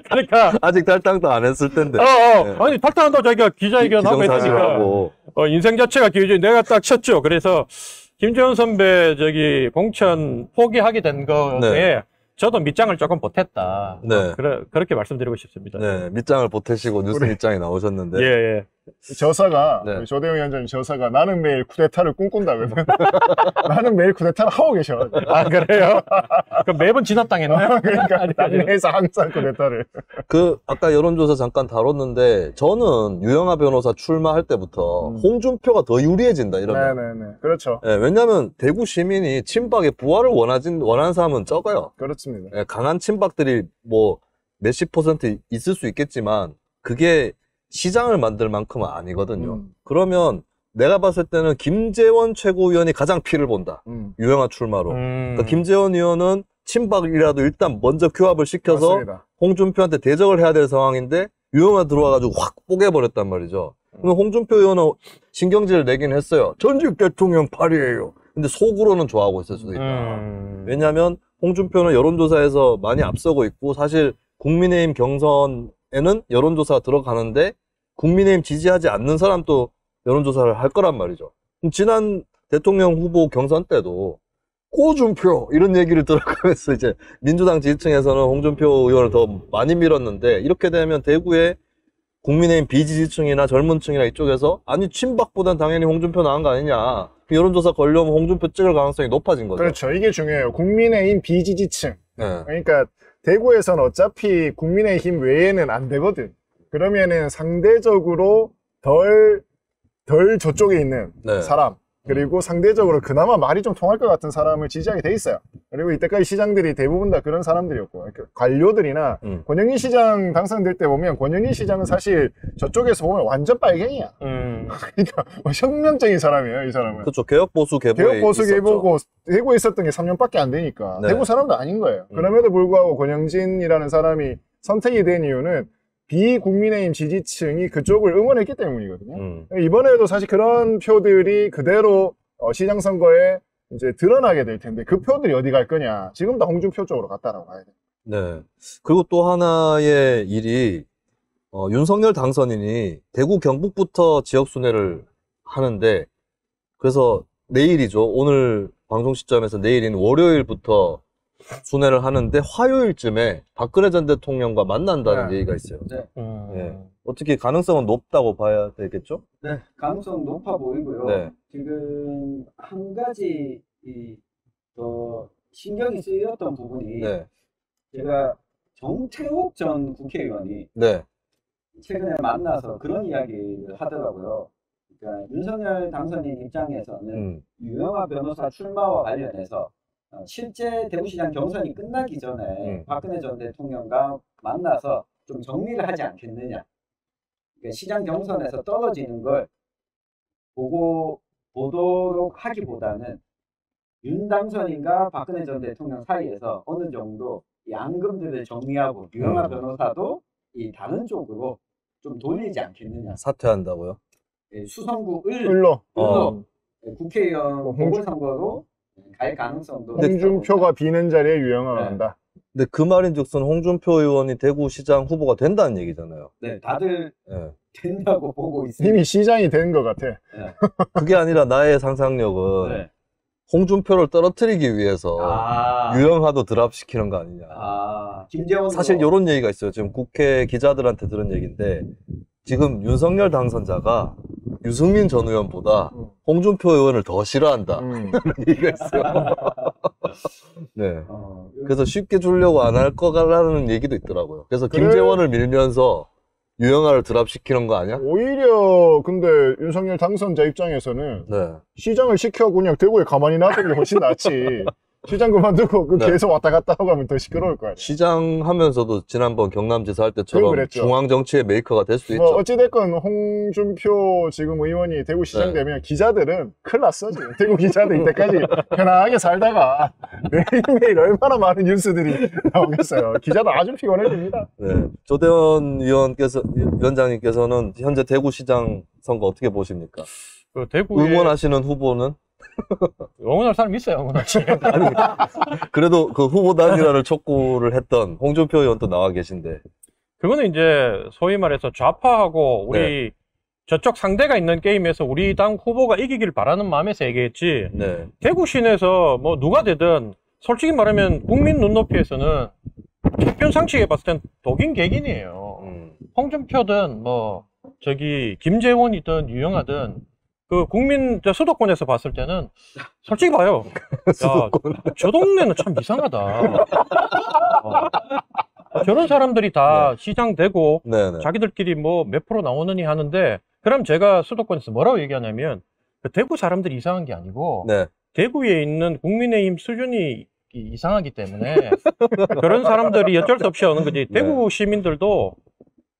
그러니까 아직 탈당도 안 했을 텐데. 네. 아니 탈당한다고 자기가 기자회견하고 했으니까 기정사실하고. 인생 자체가 기회주의 내가 딱 쳤죠. 그래서 김재원 선배 공천 포기하게 된 거에 네. 저도 밑장을 조금 보탰다. 네. 그렇게 말씀드리고 싶습니다. 네. 밑장을 보태시고 뉴스 밑장에 나오셨는데. 예. 저사가 네. 조대영 위원장님 저사가 나는 매일 쿠데타를 꿈꾼다 그러면 나는 매일 쿠데타를 하고 계셔. 그래요? 그럼 매번 진압당했나요? 그러니까 당내에서 항상 쿠데타를. 아까 여론조사 잠깐 다뤘는데, 저는 유영하 변호사 출마할 때부터 홍준표가 더 유리해진다, 이러면. 네네네. 그렇죠. 네, 왜냐면 대구 시민이 친박의 부활을 원하는 사람은 적어요. 그렇습니다. 네, 강한 친박들이 뭐 몇십 % 있을 수 있겠지만, 그게 시장을 만들 만큼은 아니거든요. 그러면 내가 봤을 때는 김재원 최고위원이 가장 피를 본다. 유영하 출마로. 그러니까 김재원 의원은 친박이라도 일단 먼저 규합을 시켜서 맞습니다. 홍준표한테 대적을 해야 될 상황인데 유영하 들어와가지고 확 뽀개버렸단 말이죠. 그럼 홍준표 의원은 신경질을 내긴 했어요. 전직 대통령 팔이에요. 근데 속으로는 좋아하고 있을 수도 있다. 왜냐하면 홍준표는 여론조사에서 많이 앞서고 있고 사실 국민의힘 경선에는 여론조사가 들어가는데 국민의힘 지지하지 않는 사람도 여론조사를 할 거란 말이죠. 지난 대통령 후보 경선 때도 고준표. 이런 얘기를 들어가면서 이제 민주당 지지층에서는 홍준표 의원을 더 많이 밀었는데 이렇게 되면 대구에 국민의힘 비지지층이나 젊은 층이나 이쪽에서 아니 친박보단 당연히 홍준표 나은 거 아니냐. 여론조사 걸려면 홍준표 찍을 가능성이 높아진 거죠. 그렇죠. 이게 중요해요. 국민의힘 비지지층. 네. 그러니까 대구에서는 어차피 국민의힘 외에는 안 되거든. 그러면은 상대적으로 덜 저쪽에 있는 네. 사람, 그리고 상대적으로 그나마 말이 좀 통할 것 같은 사람을 지지하게 돼 있어요. 그리고 이때까지 시장들이 대부분 다 그런 사람들이었고, 그러니까 관료들이나 권영희 시장 당선될 때 보면 권영희 시장은 사실 저쪽에서 보면 완전 빨갱이야. 그러니까 혁명적인 사람이에요, 이 사람은. 그렇죠. 개혁보수 계보에 개혁보수 있었죠. 계보고 대구에 있었던 게 3년밖에 안 되니까 네. 대구 사람도 아닌 거예요. 그럼에도 불구하고 권영진이라는 사람이 선택이 된 이유는 비국민의힘 지지층이 그쪽을 응원했기 때문이거든요. 이번에도 사실 그런 표들이 그대로 시장 선거에 이제 드러나게 될 텐데 그 표들이 어디 갈 거냐. 지금 다 홍준표 쪽으로 갔다라고 봐야 돼요. 네. 그리고 또 하나의 일이 윤석열 당선인이 대구 경북부터 지역 순회를 하는데 그래서 내일이죠. 오늘 방송 시점에서 내일인 월요일부터 순회를 하는데 화요일쯤에 박근혜 전 대통령과 만난다는 얘기가 있어요. 네. 어떻게 가능성은 높다고 봐야 되겠죠? 네, 가능성 높아 보이고요. 네. 지금 한 가지 더 신경이 쓰였던 부분이 네. 제가 정태욱 전 국회의원이 네. 최근에 만나서 그런 이야기를 하더라고요. 그러니까 윤석열 당선인 입장에서는 유영하 변호사 출마와 관련해서 실제 대구시장 경선이 끝나기 전에 박근혜 전 대통령과 만나서 좀 정리를 하지 않겠느냐. 그러니까 시장 경선에서 떨어지는 걸 보도록 하기보다는 윤 당선인과 박근혜 전 대통령 사이에서 어느 정도 이 앙금들을 정리하고 유영하 변호사도 이 다른 쪽으로 좀 돌리지 않겠느냐. 사퇴한다고요? 수성구 을로 국회의원 보궐선거로 갈 가능성도 홍준표가 비는 자리에 유영하가 간다. 근데 그 말인즉슨 홍준표 의원이 대구시장 후보가 된다는 얘기잖아요. 네, 다들 네. 된다고 보고 있습니다. 이미 시장이 된 것 같아. 그게 아니라 나의 상상력은 네. 홍준표를 떨어뜨리기 위해서 유영하도 드랍시키는 거 아니냐. 김재원 사실 이런 얘기가 있어요. 지금 국회 기자들한테 들은 얘기인데 지금 윤석열 당선자가 유승민 전 의원보다 홍준표 의원을 더 싫어한다. 이런 얘기가 있어요. 네. 그래서 쉽게 주려고 안 할 거라는 얘기도 있더라고요. 그래서 김재원을 밀면서 유영하를 드랍시키는 거 아니야? 오히려 근데 윤석열 당선자 입장에서는 네. 시장을 시켜 그냥 대구에 가만히 놔두는 게 훨씬 낫지. 시장 그만두고 네. 계속 왔다 갔다 하고 하면 더 시끄러울 거야. 시장 하면서도 지난번 경남지사 할 때처럼 그랬죠. 중앙 정치의 메이커가 될 수도 있죠. 어찌됐건 홍준표 지금 의원이 대구 시장 되면 기자들은 큰일 났어 지금. 대구 기자들 이때까지 편하게 살다가 매일매일 얼마나 많은 뉴스들이 나오겠어요. 기자도 아주 피곤해집니다. 네. 조대원 위원장님께서는 현재 대구시장 선거 어떻게 보십니까? 그 대구에 응원하시는 후보는? 응원할 사람 있어요, 응원하지. 아니, 그래도 그 후보 단일화를 촉구를 했던 홍준표 의원도 나와 계신데. 그거는 이제 소위 말해서 좌파하고 우리 저쪽 상대가 있는 게임에서 우리 당 후보가 이기길 바라는 마음에서 얘기했지. 네. 대구 시내에서 뭐 누가 되든 솔직히 말하면 국민 눈높이에서는 개편 상식에 봤을 땐 독인 객인이에요. 홍준표든 뭐 저기 김재원이든 유영하든 그 국민 수도권에서 봤을 때는 솔직히 봐요. 야, 저 동네는 참 이상하다. 저런 사람들이 다 시장 되고 네네. 자기들끼리 뭐 몇 프로 나오느니 하는데 그럼 제가 수도권에서 뭐라고 얘기하냐면 그 대구 사람들이 이상한 게 아니고 네. 대구에 있는 국민의힘 수준이 이상하기 때문에 그런 사람들이 어쩔 수 없이 오는 거지. 대구 시민들도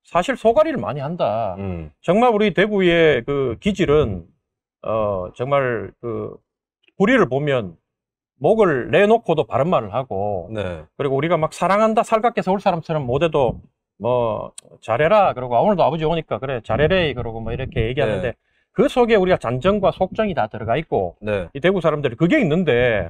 사실 소가리를 많이 한다. 정말 우리 대구의 그 기질은 정말 그 불의를 보면 목을 내놓고도 바른 말을 하고 네. 그리고 우리가 막 사랑한다 살갑게 서울 사람처럼 못해도 뭐 잘해라 그러고 오늘도 아버지 오니까 그래 잘해래 그러고 뭐 이렇게 얘기하는데 그 속에 우리가 잔정과 속정이 다 들어가 있고 이 대구 사람들이 그게 있는데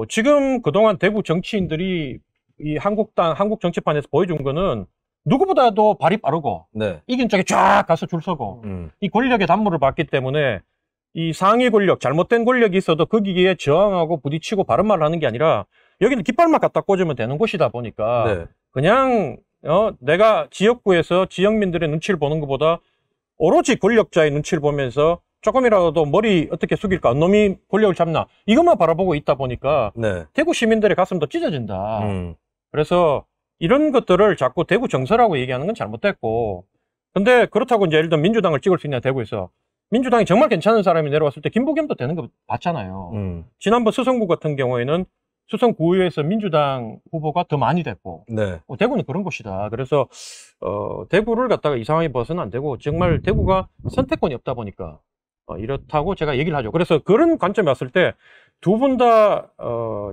지금 그동안 대구 정치인들이 이 한국당 한국 정치판에서 보여준 거는 누구보다도 발이 빠르고 이긴 쪽에 쫙 가서 줄 서고 이 권력의 단물을 받기 때문에 이 상위 권력, 잘못된 권력이 있어도 거기에 저항하고 부딪히고 바른 말을 하는 게 아니라 여기는 깃발만 갖다 꽂으면 되는 곳이다 보니까 네. 그냥 내가 지역구에서 지역민들의 눈치를 보는 것보다 오로지 권력자의 눈치를 보면서 조금이라도 머리 어떻게 숙일까, 놈이 권력을 잡나, 이것만 바라보고 있다 보니까 네. 대구 시민들의 가슴도 찢어진다. 그래서 이런 것들을 자꾸 대구 정서라고 얘기하는 건 잘못됐고, 근데 그렇다고 이제 예를 들면 민주당을 찍을 수 있냐, 대구에서. 민주당이 정말 괜찮은 사람이 내려왔을 때 김부겸도 되는 거 봤잖아요. 지난번 수성구 같은 경우에는 수성구에서 민주당 후보가 더 많이 됐고, 네. 대구는 그런 곳이다. 그래서 대구를 갖다가 이 상황에 벗어는 안 되고, 정말 대구가 선택권이 없다 보니까 이렇다고 제가 얘기를 하죠. 그래서 그런 관점에 왔을 때 두 분 다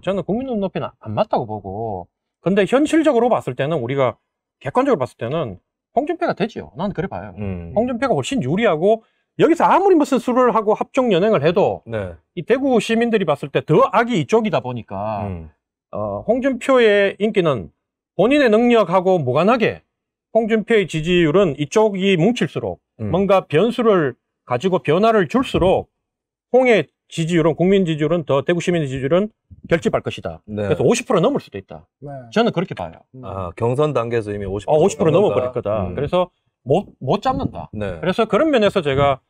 저는 국민 눈높이는 안 맞다고 보고, 근데 현실적으로 봤을 때는, 우리가 객관적으로 봤을 때는 홍준표가 되지요. 난 그래 봐요. 홍준표가 훨씬 유리하고, 여기서 아무리 무슨 수를 하고 합종 연행을 해도 네. 이 대구 시민들이 봤을 때 더 악이 이쪽이다 보니까 홍준표의 인기는 본인의 능력하고 무관하게 홍준표의 지지율은 이쪽이 뭉칠수록 뭔가 변수를 가지고 변화를 줄수록 홍의 지지율은, 국민 지지율은, 더 대구 시민의 지지율은 결집할 것이다. 네. 그래서 50% 넘을 수도 있다. 네. 저는 그렇게 봐요. 아, 경선 단계에서 이미 50% 50% 넘어버릴 거다. 그래서 못 잡는다. 네. 그래서 그런 면에서 제가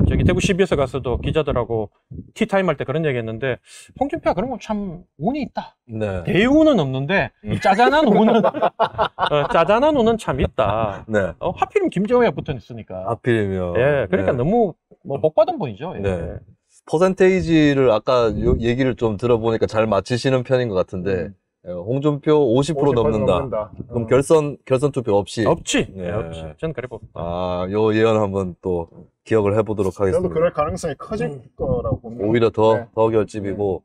저기 대구 CBS 가서도 기자들하고 티타임 할 때 그런 얘기 했는데, 홍준표가 그런 거 참 운이 있다. 네. 대운은 없는데 이 짜잔한 운은 짜잔한 운은 참 있다. 네. 하필이면 김재호가 붙어 있으니까. 하필이면. 예, 그러니까 네. 너무 뭐 복받은 분이죠. 예. 네. 퍼센테이지를 아까 얘기를 좀 들어보니까 잘 맞히시는 편인 것 같은데, 홍준표 50% 넘는다. 그럼 결선 투표 없이. 없지. 네. 없지. 저는 그래 봅니다. 아, 요 예언 한번 또 기억을 해보도록 저도 하겠습니다. 그럴 가능성이 커질 거라고 봅니다. 오히려 더 네. 결집이고,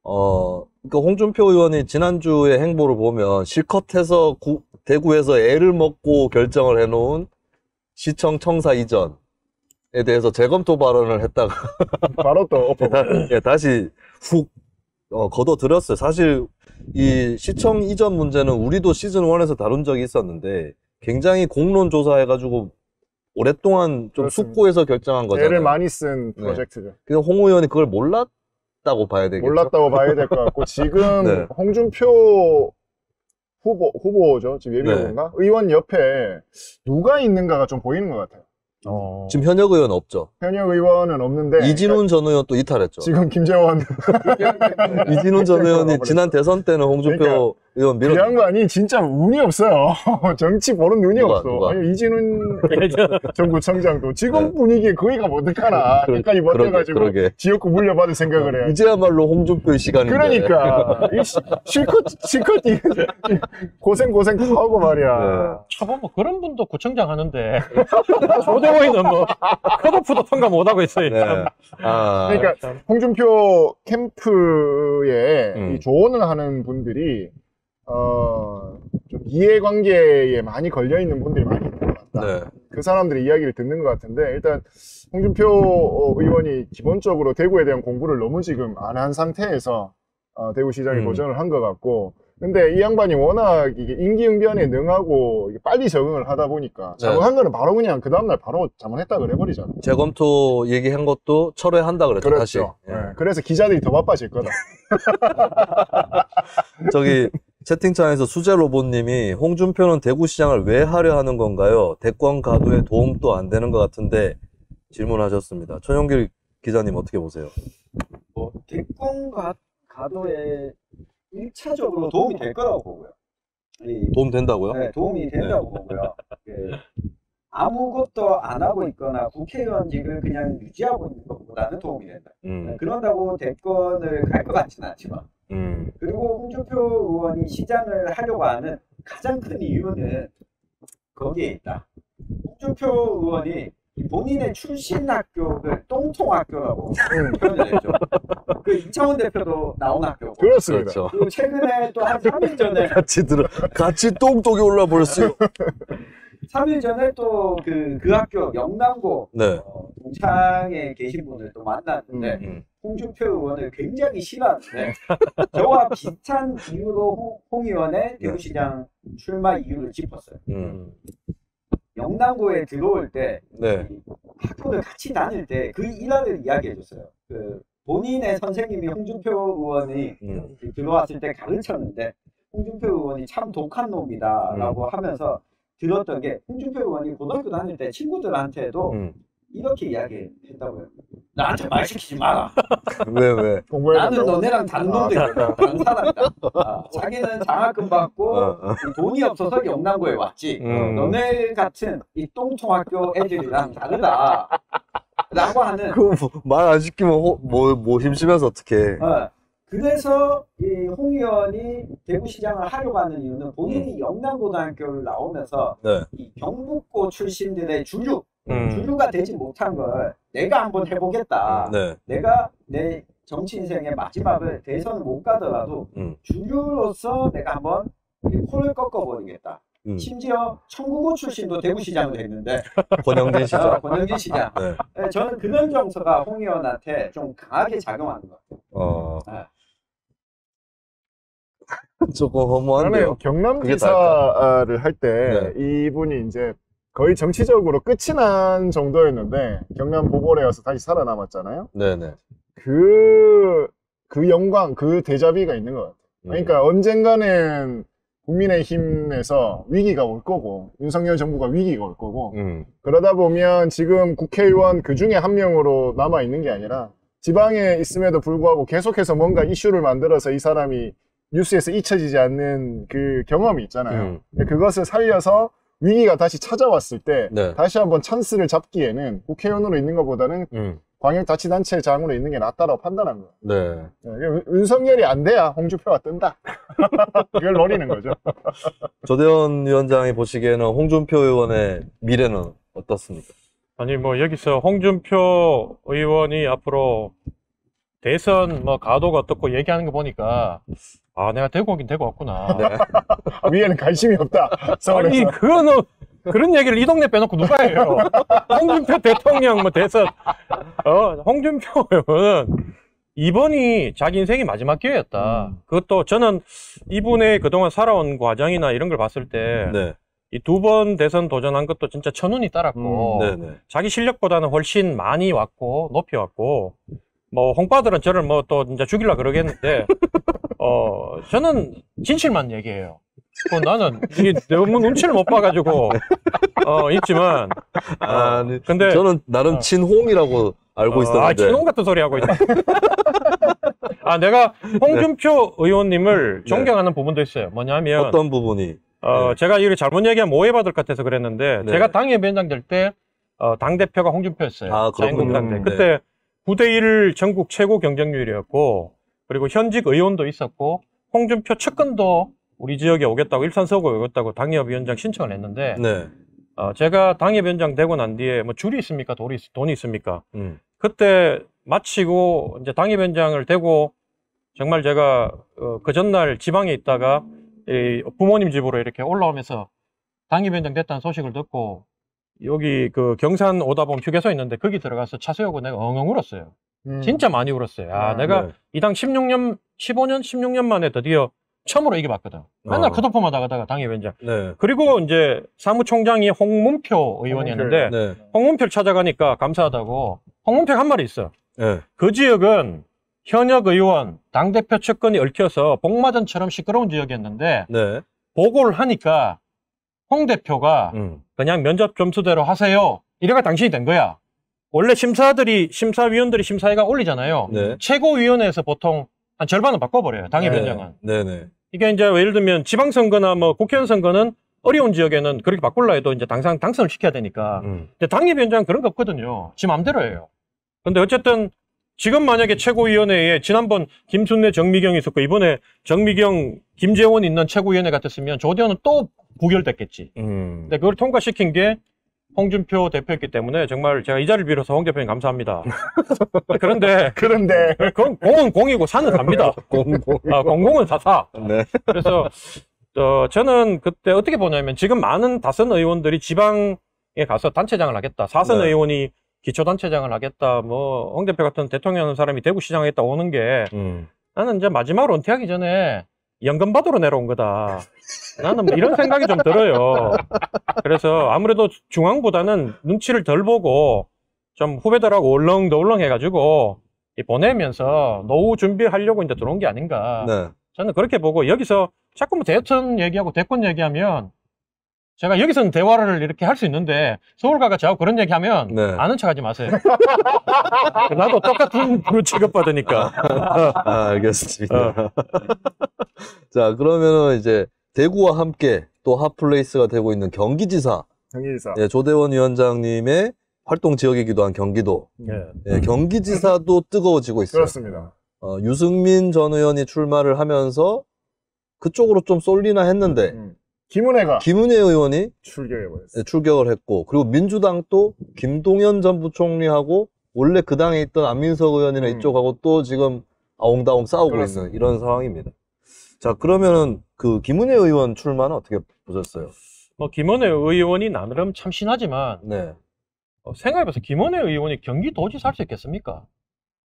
그러니까 홍준표 의원이 지난주의 행보를 보면 실컷해서 대구에서 애를 먹고 결정을 해놓은 시청 청사 이전에 대해서 재검토 발언을 했다가 바로 또 엎어. 다시 훅 걷어들였어요. 사실 이 시청 이전 문제는 우리도 시즌 1에서 다룬 적이 있었는데, 굉장히 공론 조사해가지고 오랫동안 좀 그렇습니다. 숙고해서 결정한 거잖아요. 애를 많이 쓴 프로젝트죠. 그냥 홍 의원이 그걸 몰랐다고 봐야 되겠죠. 몰랐다고 봐야 될 것 같고, 지금 네. 홍준표 후보죠. 지금 예비후보인가? 의원 옆에 누가 있는가가 좀 보이는 것 같아요. 지금 현역 의원 없죠. 현역 의원은 없는데 이진훈 전 의원 또 이탈했죠. 지금 김재원 이진훈 전 의원이 지난 대선 때는 홍준표 그러니까 의원 그 밀었. 양반이 진짜 운이 없어요. 정치 보는 눈이 누가, 없어. 누가? 아니, 이진훈 전 구청장도 지금 네. 분위기에 거기가 어떡하나. 끝까지 버텨가지고 그러게. 지역구 물려받을 생각을 해. 이제야말로 홍준표의 시간인데. 그러니까 실컷 고생 다 하고 말이야. 차보 뭐 그런 분도 구청장 하는데 조대호이는 뭐 컷오프도 통과 못하고 있어요. 네. 참. 아, 그러니까 홍준표 캠프에 이 조언을 하는 분들이 좀 이해관계에 많이 걸려있는 분들이 많이 있는 것 같다. 네. 그 사람들의 이야기를 듣는 것 같은데, 일단 홍준표 의원이 기본적으로 대구에 대한 공부를 너무 지금 안 한 상태에서 대구시장에 도전을 한 것 같고, 근데 이 양반이 워낙 이게 임기응변에 능하고 이게 빨리 적응을 하다 보니까 잘못한 거는 바로 그냥 그 다음날 바로 잘못했다 그래버리잖아. 재검토 얘기한 것도 철회한다 그랬죠. 다시. 그렇죠. 네. 그래서 기자들이 더 바빠질 거다. 저기 채팅창에서 수제로봇님이 홍준표는 대구시장을 왜 하려 하는 건가요? 대권 가도에 도움도 안 되는 것 같은데 질문하셨습니다. 천용길 기자님 어떻게 보세요? 뭐 대권 가도에 1차적으로 도움이 될 거라고 보고요. 도움 된다고요? 네, 도움이 된다고 보고요. 아무것도 안 하고 있거나 국회의원직을 그냥 유지하고 있는 것보다는 도움이 된다. 그런다고 대권을 갈 것 같지는 않지만. 그리고 홍준표 의원이 시장을 하려고 하는 가장 큰 이유는 거기에 있다. 홍준표 의원이 본인의 출신 학교를 똥통학교라고 표현을 했죠. 그 이창훈 대표도 나온 학교고. 그렇습니다. 그렇죠. 그리고 최근에 또 한 3일 전에 같이 똥똥이 올라 버렸어요. 3일 전에 또 그 학교 영남고 네. 동창에 계신 분을 또 만났는데 홍준표 의원을 굉장히 싫어하는데 저와 비슷한 이유로 홍 의원의 대구시장 출마 이유를 짚었어요. 영남고에 들어올 때 네. 학교를 같이 다닐 때 그 일화를 이야기해 줬어요. 그 본인의 선생님이 홍준표 의원이 들어왔을 때 가르쳤는데 홍준표 의원이 참 독한 놈이다라고 하면서 들었던 게 홍준표 의원이 고등학교 다닐 때 친구들한테도 이렇게 이야기했다고요. 나한테 말 시키지 마라. 왜? 나는 너네랑 다른 놈들이다. 다른 사람이다. 자기는 장학금 받고 돈이 없어서 영남고에 왔지. 너네 같은 이 똥통학교 애들이랑 다르다. 라고 하는. 그 말 안 시키면 뭐 심심해서 어떡해. 그래서 이 홍 의원이 대구시장을 하려고 하는 이유는 본인이 영남고등학교를 나오면서 네. 이 경북고 출신들의 주류가 되지 못한 걸 내가 한번 해보겠다. 네. 내가 내 정치 인생의 마지막을 대선을 못 가더라도 주류로서 내가 한번 이 코를 꺾어버리겠다. 심지어 청구고 출신도 대구시장으로 했는데 권영진 시장. 권영진 시장. 네. 저는 그런 정서가 홍 의원한테 좀 강하게 작용하는 것 같아요. 조금 허무한데요. 경남지사를 할 때 이분이 이제 거의 정치적으로 끝이 난 정도였는데 경남 보궐에 와서 다시 살아남았잖아요. 네네. 그 영광, 그 대자비가 있는 것 같아요. 그러니까 언젠가는 국민의힘에서 위기가 올 거고 윤석열 정부가 위기가 올 거고 그러다 보면 지금 국회의원 그 중에 한 명으로 남아 있는 게 아니라 지방에 있음에도 불구하고 계속해서 뭔가 이슈를 만들어서 이 사람이 뉴스에서 잊혀지지 않는 그 경험이 있잖아요. 그것을 살려서 위기가 다시 찾아왔을 때 다시 한번 찬스를 잡기에는 국회의원으로 있는 것보다는 광역자치단체장으로 있는 게 낫다라고 판단한 거예요. 네. 윤석열이 안 돼야 홍준표가 뜬다. 이걸 노리는 거죠. 조대원 위원장이 보시기에는 홍준표 의원의 미래는 어떻습니까? 아니 뭐 여기서 홍준표 의원이 앞으로 대선 뭐 가도가 어떻고 얘기하는 거 보니까 내가 대구 오긴 대구 왔구나. 네. 위에는 관심이 없다. 서울에서. 아니 그거는 그런 얘기를 이 동네 빼놓고 누가 해요? 홍준표 대통령 뭐 대선 홍준표 의원은 이번이 자기 인생의 마지막 기회였다. 그것도 저는 이분의 그동안 살아온 과정이나 이런 걸 봤을 때 이 두 번 대선 도전한 것도 진짜 천운이 따랐고 자기 실력보다는 훨씬 많이 왔고 높이 왔고 뭐 홍빠들은 저를 뭐 또 이제 죽이려 그러겠는데 저는 진실만 얘기해요. 나는 너무 눈치를 못 봐가지고 있지만 근데 저는 나름 친홍이라고 알고 있었는데 친홍 같은 소리 하고 있다. 내가 홍준표 의원님을 존경하는 부분도 있어요. 뭐냐면 어떤 부분이? 제가 이렇게 잘못 얘기하면 오해받을 것 같아서 그랬는데 제가 당협위원장 될 때 당대표가 홍준표였어요. 자유한국당 때. 그때 9대1 전국 최고 경쟁률이었고 그리고 현직 의원도 있었고 홍준표 측근도 우리 지역에 오겠다고 일산서구에 오겠다고 당협위원장 신청을 했는데 제가 당협위원장 되고 난 뒤에 뭐 줄이 있습니까? 돈이 있습니까? 그때 마치고 이제 당협위원장을 되고 정말 제가 그 전날 지방에 있다가 부모님 집으로 이렇게 올라오면서 당협위원장 됐다는 소식을 듣고 여기 그 경산 오다 보면 휴게소 있는데 거기 들어가서 차 세우고 내가 엉엉 울었어요. 진짜 많이 울었어요. 내가 이 당 15년, 16년 만에 드디어 처음으로 이겨봤거든. 맨날 컷오프만 나가다가 당협위원장. 그리고 이제 사무총장이 홍문표 의원이었는데 홍문표를 찾아가니까 감사하다고 홍문표가 한 말이 있어. 그 지역은 현역 의원, 당대표 측근이 얽혀서 복마전처럼 시끄러운 지역이었는데 보고를 하니까 홍 대표가 그냥 면접 점수대로 하세요. 이래가 당신이 된 거야. 원래 심사위원들이 심사위가 올리잖아요. 최고위원회에서 보통 한 절반은 바꿔버려요. 당협위원장은. 이게 이제 예를 들면 지방선거나 뭐 국회의원 선거는 어려운 지역에는 그렇게 바꿀라 해도 이제 당선을 시켜야 되니까. 근데 당협위원장은 그런 거 없거든요. 지 맘대로 해요. 근데 어쨌든 지금 만약에 최고위원회에 지난번 김순례 정미경이 있었고 이번에 정미경 김재원 있는 최고위원회 같았으면 조대원은 또 부결됐겠지. 근데 그걸 통과시킨 게 홍준표 대표였기 때문에 정말 제가 이 자리를 빌어서 홍 대표님 감사합니다. 그런데 공은 공이고 사는 삽니다. 공공은 사사. 그래서 저는 그때 어떻게 보냐면 지금 많은 다선 의원들이 지방에 가서 단체장을 하겠다. 사선 의원이 기초단체장을 하겠다. 뭐 홍 대표 같은 대통령 하는 사람이 대구시장 하겠다 오는 게 나는 이제 마지막으로 은퇴하기 전에 연금 받으러 내려온 거다. 나는 뭐 이런 생각이 좀 들어요. 그래서 아무래도 중앙보다는 눈치를 덜 보고 좀 후배들하고 얼렁덜렁 해가지고 보내면서 노후 준비하려고 이제 들어온 게 아닌가. 네. 저는 그렇게 보고 여기서 자꾸 뭐 대선 얘기하고 대권 얘기하면 제가 여기서는 대화를 이렇게 할 수 있는데 서울 가가 저하고 그런 얘기하면 네. 아는 척하지 마세요. 나도 똑같은 부로 취급받으니까. 알겠습니다. 자, 그러면은 이제 대구와 함께 또 핫플레이스가 되고 있는 경기지사. 경기지사. 예, 조대원 위원장님의 활동 지역이기도 한 경기도. 예, 경기지사도 뜨거워지고 있어요. 그렇습니다. 유승민 전 의원이 출마를 하면서 그쪽으로 좀 쏠리나 했는데 김은혜가 김은혜 의원이 출격해버렸어요. 출격을 했고, 그리고 민주당도 김동연 전 부총리하고 원래 그 당에 있던 안민석 의원이나 이쪽하고 또 지금 아웅다웅 싸우고 그렇습니다. 있는 이런 상황입니다. 자, 그러면은 그 김은혜 의원 출마는 어떻게 보셨어요? 뭐 김은혜 의원이 나름 참신하지만 네. 생각해봐서 김은혜 의원이 경기도지사 할 수 있겠습니까?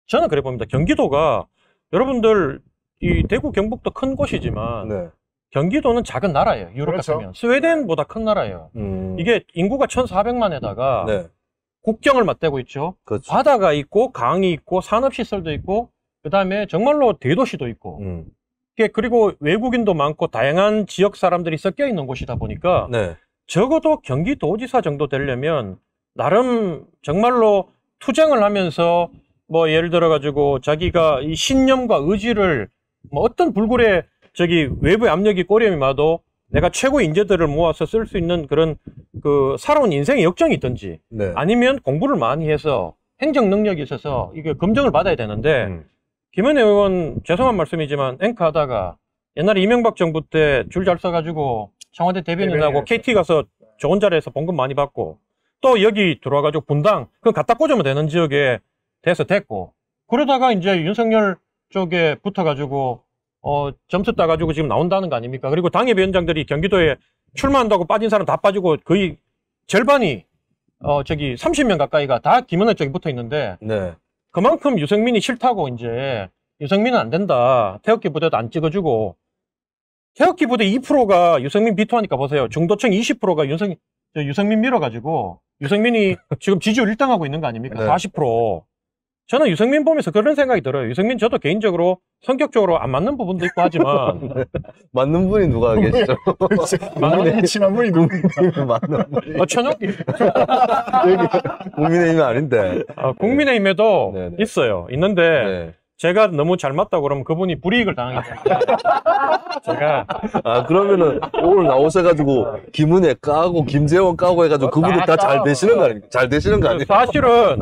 저는 그래 봅니다. 경기도가 여러분들 이 대구 경북도 큰 곳이지만 네. 경기도는 작은 나라예요. 유럽 그렇죠. 같으면 스웨덴보다 큰 나라예요. 이게 인구가 1,400만에다가 네. 국경을 맞대고 있죠. 그렇죠. 바다가 있고 강이 있고 산업시설도 있고 그다음에 정말로 대도시도 있고 그리고 외국인도 많고 다양한 지역 사람들이 섞여 있는 곳이다 보니까 네. 적어도 경기도지사 정도 되려면 나름 정말로 투쟁을 하면서 뭐 예를 들어 가지고 자기가 이 신념과 의지를 뭐 어떤 불굴의 외부의 압력이 꼬리에 마도 내가 최고 인재들을 모아서 쓸 수 있는 그런 그 살아온 인생의 역정이 있든지 네. 아니면 공부를 많이 해서 행정 능력이 있어서 이게 검증을 받아야 되는데 김은혜 의원 죄송한 말씀이지만 앵커 하다가 옛날에 이명박 정부 때 줄 잘 서가지고 청와대 대변인하고 KT 가서 좋은 자리에서 봉급 많이 받고 또 여기 들어와가지고 분당 그거 갖다 꽂으면 되는 지역에 돼서 됐고 그러다가 이제 윤석열 쪽에 붙어가지고 점수 따가지고 지금 나온다는 거 아닙니까? 그리고 당협위원장들이 경기도에 출마한다고 빠진 사람 다 빠지고 거의 절반이 30명 가까이가 다 김은혜 쪽에 붙어 있는데 네. 그만큼 유승민이 싫다고 이제 유승민은 안 된다. 태극기 부대도 안 찍어주고 태극기 부대 2%가 유승민 비토하니까 보세요. 중도층 20%가 유승민 밀어가지고 유승민이 지금 지지율 1등하고 있는 거 아닙니까? 네. 40%. 저는 유승민 보면서 그런 생각이 들어요. 유승민 저도 개인적으로 성격적으로 안 맞는 부분도 있고 하지만 맞는 분이 누가 계시죠? 많은 친한 분이 누굽니까? 맞는 분이. 천혁이 국민의힘이 아닌데. 국민의힘에도 네네. 있어요. 있는데 네. 제가 너무 잘 맞다고 그러면 그분이 불이익을 당하기 때문에 제가 그러면은 오늘 나오셔가지고 김은혜 까고 김재원 까고 해가지고 그분들 다 잘 되시는 거 아닙니까? 잘 되시는 거 아니에요? 사실은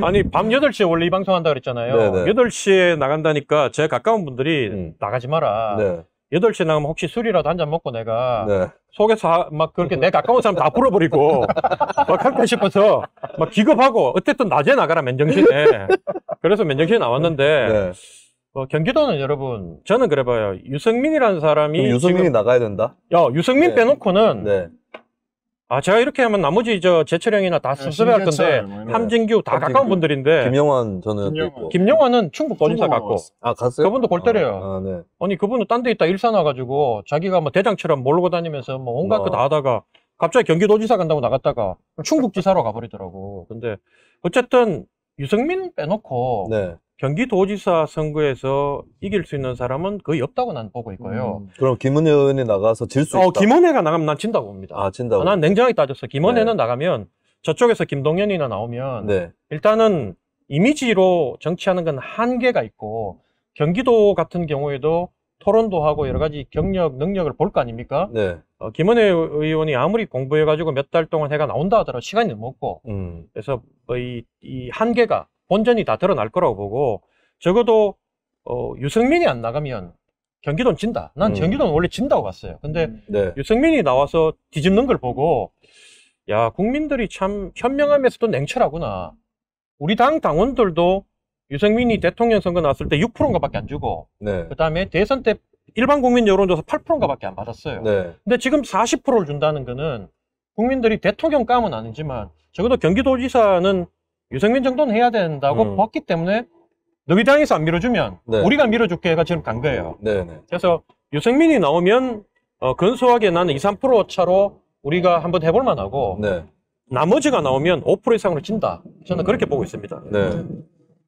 아니 밤 8시에 원래 이 방송 한다 그랬잖아요. 네네. 8시에 나간다니까 제 가까운 분들이 나가지 마라. 네. 8시에 나가면 혹시 술이라도 한 잔 먹고 내가 네. 속에서 막 그렇게 내 가까운 사람 다 풀어버리고 막 할까 싶어서 막 기겁하고 어쨌든 낮에 나가라 맨정신에. 그래서 맨정신에 나왔는데 네. 경기도는 여러분 저는 그래 봐요. 유승민이라는 사람이 그럼 유승민이 지금, 나가야 된다? 유승민 네. 빼놓고는 네. 제가 이렇게 하면 나머지 제철형이나 다 섭섭해할 건데 신재철, 뭐 이런 함진규 다 가까운 분들인데 김영환 전 의원도 김영환. 있고. 김영환은 충북 도지사 충북으로 갔고 갔어. 갔어요? 그분도 골 때려요. 아, 네. 아니 그분은 딴 데 있다 일산 와가지고 자기가 뭐 대장처럼 몰고 다니면서 뭐 온갖 거 다 하다가 갑자기 경기도지사 간다고 나갔다가 충북지사로 가버리더라고. 근데 어쨌든 유승민 빼놓고 네. 경기도지사 선거에서 이길 수 있는 사람은 거의 없다고 난 보고 있고요. 그럼 김은혜 의원이 나가서 질 수 있다? 김은혜가 나가면 난 진다고 봅니다. 진다고? 난 냉정하게 따졌어. 김은혜는 네. 나가면 저쪽에서 김동연이나 나오면 네. 일단은 이미지로 정치하는 건 한계가 있고 경기도 같은 경우에도 토론도 하고 여러 가지 경력, 능력을 볼 거 아닙니까? 네. 김은혜 의원이 아무리 공부해가지고 몇 달 동안 해가 나온다 하더라도 시간이 너무 없고 그래서 이 한계가 본전이 다 드러날 거라고 보고 적어도 유승민이 안 나가면 경기도는 진다. 난 경기도는 원래 진다고 봤어요. 근데 네. 유승민이 나와서 뒤집는 걸 보고 야 국민들이 참 현명하면서도 냉철하구나. 우리 당 당원들도 유승민이 대통령 선거 나왔을 때 6%인가 밖에 안 주고 네. 그 다음에 대선 때 일반 국민 여론조사 8%인가 밖에 안 받았어요. 네. 근데 지금 40%를 준다는 거는 국민들이 대통령 감은 아니지만 적어도 경기도지사는 유승민 정도는 해야 된다고 봤기 때문에 너희 당에서 안 밀어주면 네. 우리가 밀어줄게 해가 지금 간 거예요. 네. 네. 그래서 유승민이 나오면 근소하게 나는 2, 3% 차로 우리가 한번 해볼 만하고 네. 나머지가 나오면 5% 이상으로 진다. 저는 그렇게 보고 있습니다. 네.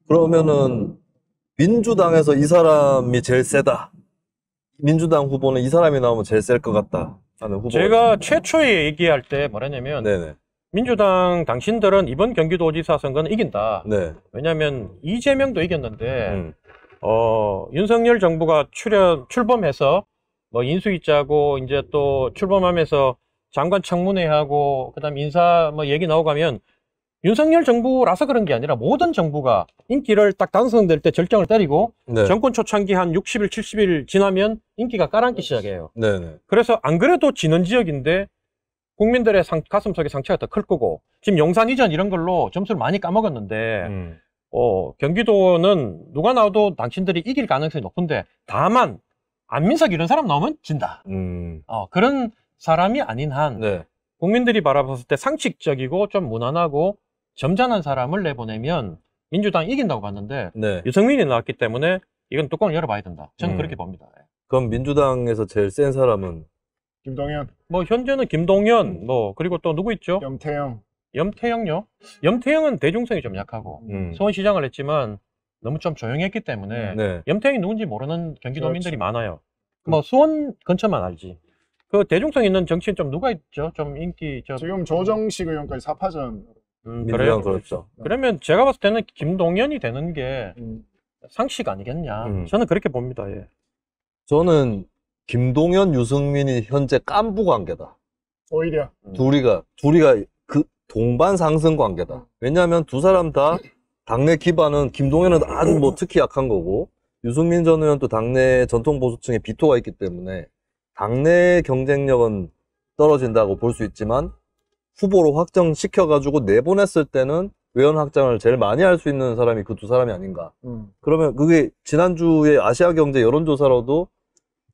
그러면은 민주당에서 이 사람이 제일 세다. 민주당 후보는 이 사람이 나오면 제일 셀 것 같다 하는 후보. 제가 최초에 얘기할 때 뭐랬냐면 네네. 민주당 당신들은 이번 경기도지사 선거는 이긴다. 네. 왜냐하면 이재명도 이겼는데 윤석열 정부가 출범해서 뭐 인수위 짜고 이제 또 출범하면서 장관 청문회 하고 그다음 인사 뭐 얘기 나오고 하면 윤석열 정부라서 그런 게 아니라 모든 정부가 인기를 딱 당선될 때 절정을 때리고 네. 정권 초창기 한 60일, 70일 지나면 인기가 깔아앉기 시작해요. 네네. 그래서 안 그래도 지는 지역인데 국민들의 가슴속에 상처가 더 클 거고 지금 용산 이전 이런 걸로 점수를 많이 까먹었는데 경기도는 누가 나와도 당신들이 이길 가능성이 높은데 다만 안민석 이런 사람 나오면 진다. 그런 사람이 아닌 한 네. 국민들이 바라봤을 때 상식적이고 좀 무난하고 점잖은 사람을 내보내면 민주당이 이긴다고 봤는데 네. 유승민이 나왔기 때문에 이건 뚜껑을 열어봐야 된다. 저는 그렇게 봅니다. 그럼 민주당에서 제일 센 사람은 김동연, 뭐 현재는 김동연 뭐 그리고 또 누구 있죠? 염태영. 염태영요? 염태영은 대중성이 좀 약하고 수원시장을 했지만 너무 좀 조용했기 때문에 네. 염태영이 누군지 모르는 경기도민들이 그렇죠. 많아요. 뭐 수원 근처만 알지. 그 대중성 있는 정치인 좀 누가 있죠? 좀 인기 지금 조정식 의원까지 4파전. 그래요? 민주당 그렇죠. 그러면 제가 봤을 때는 김동연이 되는 게 음. 상식 아니겠냐. 저는 그렇게 봅니다. 예. 저는 김동연, 유승민이 현재 깐부 관계다. 오히려. 둘이가 그 동반 상승 관계다. 왜냐하면 두 사람 다 당내 기반은 김동연은 아주 뭐 특히 약한 거고 유승민 전 의원 또 당내 전통 보수층에 비토가 있기 때문에 당내 경쟁력은 떨어진다고 볼 수 있지만 후보로 확정시켜가지고 내보냈을 때는 외연 확장을 제일 많이 할 수 있는 사람이 그 두 사람이 아닌가. 그러면 그게 지난주에 아시아경제 여론조사로도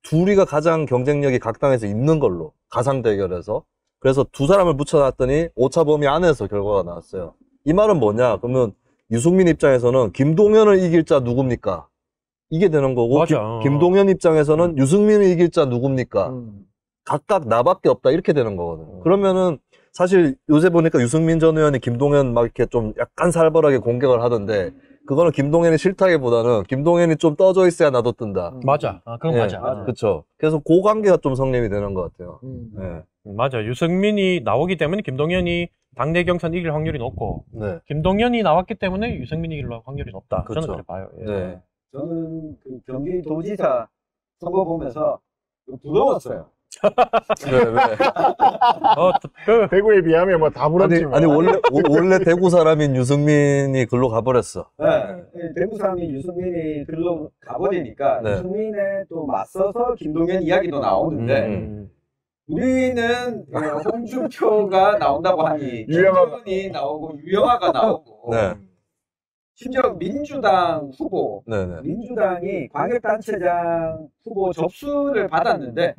둘이가 가장 경쟁력이 각 당에서 있는 걸로 가상 대결에서 그래서 두 사람을 붙여놨더니 오차 범위 안에서 결과가 나왔어요. 이 말은 뭐냐? 그러면 유승민 입장에서는 김동연을 이길 자 누굽니까? 이게 되는 거고 맞아. 김동연 입장에서는 유승민을 이길 자 누굽니까? 각각 나밖에 없다 이렇게 되는 거거든요. 그러면은 사실 요새 보니까 유승민 전 의원이 김동연 막 이렇게 좀 약간 살벌하게 공격을 하던데 그거는 김동연이 싫다기보다는 김동연이 좀 떠져 있어야 나도 뜬다. 맞아. 그건 예, 맞아. 그렇죠. 그래서 그 관계가 좀 성립이 되는 것 같아요. 예. 맞아. 유승민이 나오기 때문에 김동연이 당내 경선 이길 확률이 높고 네. 김동연이 나왔기 때문에 유승민이 이길 확률이 높다. 그렇죠. 저는 그렇게 봐요. 예. 네. 저는 그 경기도지사 선거 보면서 좀 부러웠어요. 왜? 대구에 비하면 뭐 다 부럽지만. 아니 원래 대구 사람인 유승민이 글로 가버렸어. 네. 대구 사람이 유승민이 글로 가버리니까 네. 유승민에 또 맞서서 김동연 이야기도 나오는데 우리는 홍준표가 나온다고 하니 김정은이 나오고 유영아가 나오고 네. 심지어 민주당 후보 네네. 민주당이 광역단체장 후보 접수를 받았는데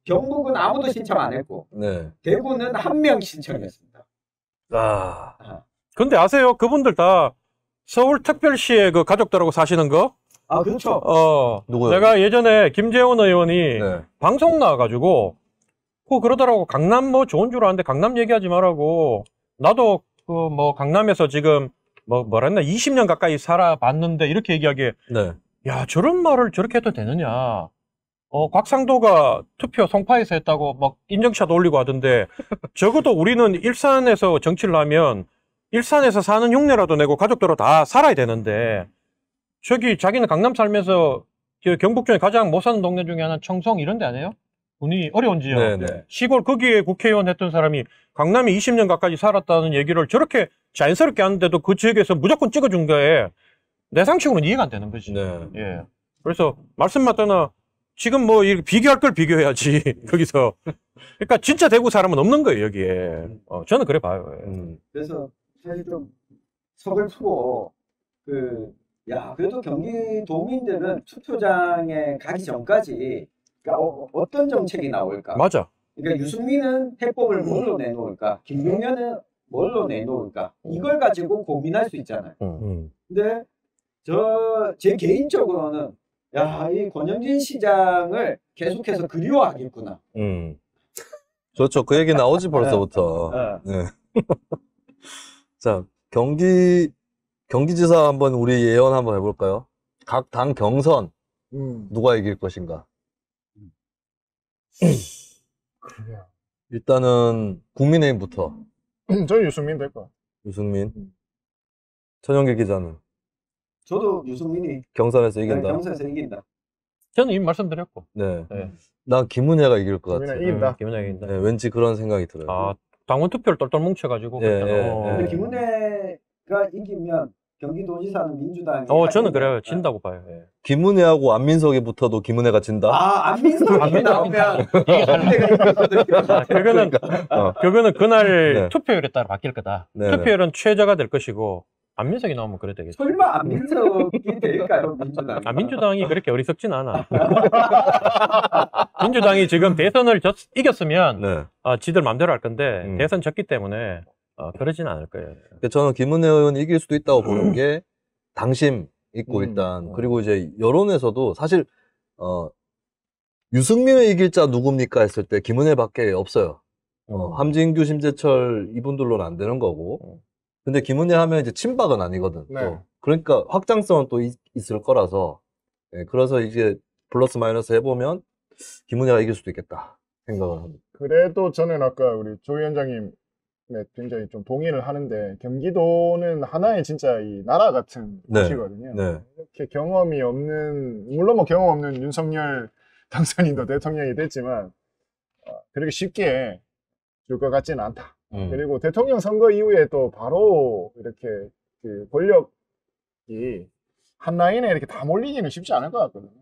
경북은 아무도 신청 안 했고 네. 대구는 한 명 신청했습니다. 근데 아세요? 그분들 다 서울특별시의 그 가족들하고 사시는 거? 아 그렇죠. 누구요? 내가 예전에 김재원 의원이 네. 방송 나와가지고 그러더라고. 강남 뭐 좋은 줄 아는데 강남 얘기하지 말라고. 나도 그 뭐 강남에서 지금 뭐랬나 20년 가까이 살아봤는데 이렇게 얘기하기에 네. 야 저런 말을 저렇게 해도 되느냐. 곽상도가 투표 송파에서 했다고 막 인증샷 올리고 하던데 적어도 우리는 일산에서 정치를 하면 일산에서 사는 흉내라도 내고 가족들로 다 살아야 되는데 저기 자기는 강남 살면서 경북 중에 가장 못 사는 동네 중에 하나 청송 이런 데 아니에요? 운이 어려운 지역. 네네. 시골 거기에 국회의원 했던 사람이 강남에 20년 가까이 살았다는 얘기를 저렇게 자연스럽게 하는데도 그 지역에서 무조건 찍어준 거에 내 상식으로는 이해가 안 되는 거지. 네. 예. 그래서 말씀 맞다나 지금 뭐 이렇게 비교할 걸 비교해야지 거기서. 그러니까 진짜 대구 사람은 없는 거예요 여기에. 저는 그래 봐요. 그래서 사실 좀 서글프고 그래도 경기도민들은 투표장에 가기 전까지 그러니까 어떤 정책이 나올까? 맞아. 그러니까 유승민은 해법을 뭘로 내놓을까? 김동연은 뭘로 내놓을까? 이걸 가지고 고민할 수 있잖아요. 근데 제 개인적으로는 이 권영진 시장을 계속해서 그리워하겠구나. 그렇죠. 그 얘기 나오지 벌써부터. 네. 네. 자, 경기지사 한번 우리 예언 한번 해볼까요? 각 당 경선 누가 이길 것인가? 그래요. 일단은 국민의힘부터 저는 유승민 될 거야. 유승민, 천영길 기자는 저도 유승민이 경선에서 이긴다. 경선에서 이긴다. 저는 이미 말씀드렸고. 네. 네. 난 김은혜가 이길 것 같아. 김은혜 이긴다. 김은혜가 이긴다. 네, 왠지 그런 생각이 들어요. 아, 당원 투표를 똘똘 뭉쳐가지고. 예, 그랬잖아. 예, 어. 예. 근데 김은혜가 이기면 경기도지사는 민주당이 저는 그래요. 하겠네요. 진다고 봐요. 예. 김은혜하고 안민석이 붙어도 김은혜가 진다? 안민석이 나오면 김은혜가 이기거든요. 그거는, 그거는 그날 네. 투표율에 따라 바뀔 거다. 네, 투표율은 최저가 될 것이고, 안민석이 나오면 그래 되겠죠. 설마 안민석이 될까요, 민주당? 민주당이 그렇게 어리석진 않아. 민주당이 지금 대선을 이겼으면, 네. 지들 맘대로 할 건데, 음. 대선 졌기 때문에, 그러진 않을 거예요. 그러니까 저는 김은혜 의원이 이길 수도 있다고 보는 게 당심 있고 일단 그리고 이제 여론에서도 사실 유승민을 이길 자 누굽니까 했을 때 김은혜밖에 없어요. 함진규, 심재철 이분들로는 안 되는 거고. 근데 김은혜 하면 이제 친박은 아니거든. 네. 또. 그러니까 확장성은 또 있을 거라서. 네, 그래서 이제 플러스 마이너스 해보면 김은혜가 이길 수도 있겠다 생각을 합니다. 그래도 저는 아까 우리 조 위원장님 굉장히 좀 동의를 하는데 경기도는 하나의 진짜 이 나라 같은 네. 곳이거든요. 네. 이렇게 경험이 없는 물론 뭐 경험 없는 윤석열 당선인도 대통령이 됐지만 그렇게 쉽게 줄 것 같지는 않다. 그리고 대통령 선거 이후에 또 바로 이렇게 그 권력이 한 라인에 이렇게 다 몰리기는 쉽지 않을 것 같거든요.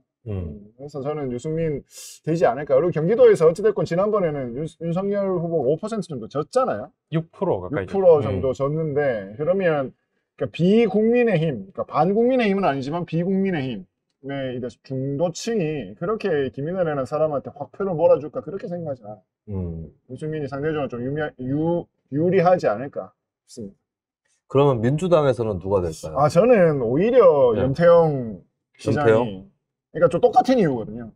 그래서 저는 유승민 되지 않을까. 그리고 경기도에서 어찌됐건 지난번에는 윤석열 후보가 5% 정도 졌잖아요. 6% 가까이. 6% 정도 졌는데 그러면 그러니까 비국민의힘, 그러니까 반국민의힘은 아니지만 비국민의힘의 이제 중도층이 그렇게 김인환이라는 사람한테 확 표를 몰아줄까 그렇게 생각하지 않아요. 유승민이 상대적으로 좀 유리하지 않을까 싶습니다. 그러면 민주당에서는 누가 될까요? 저는 오히려 네. 염태영 시장이 염태영? 그러니까 좀 똑같은 이유거든요.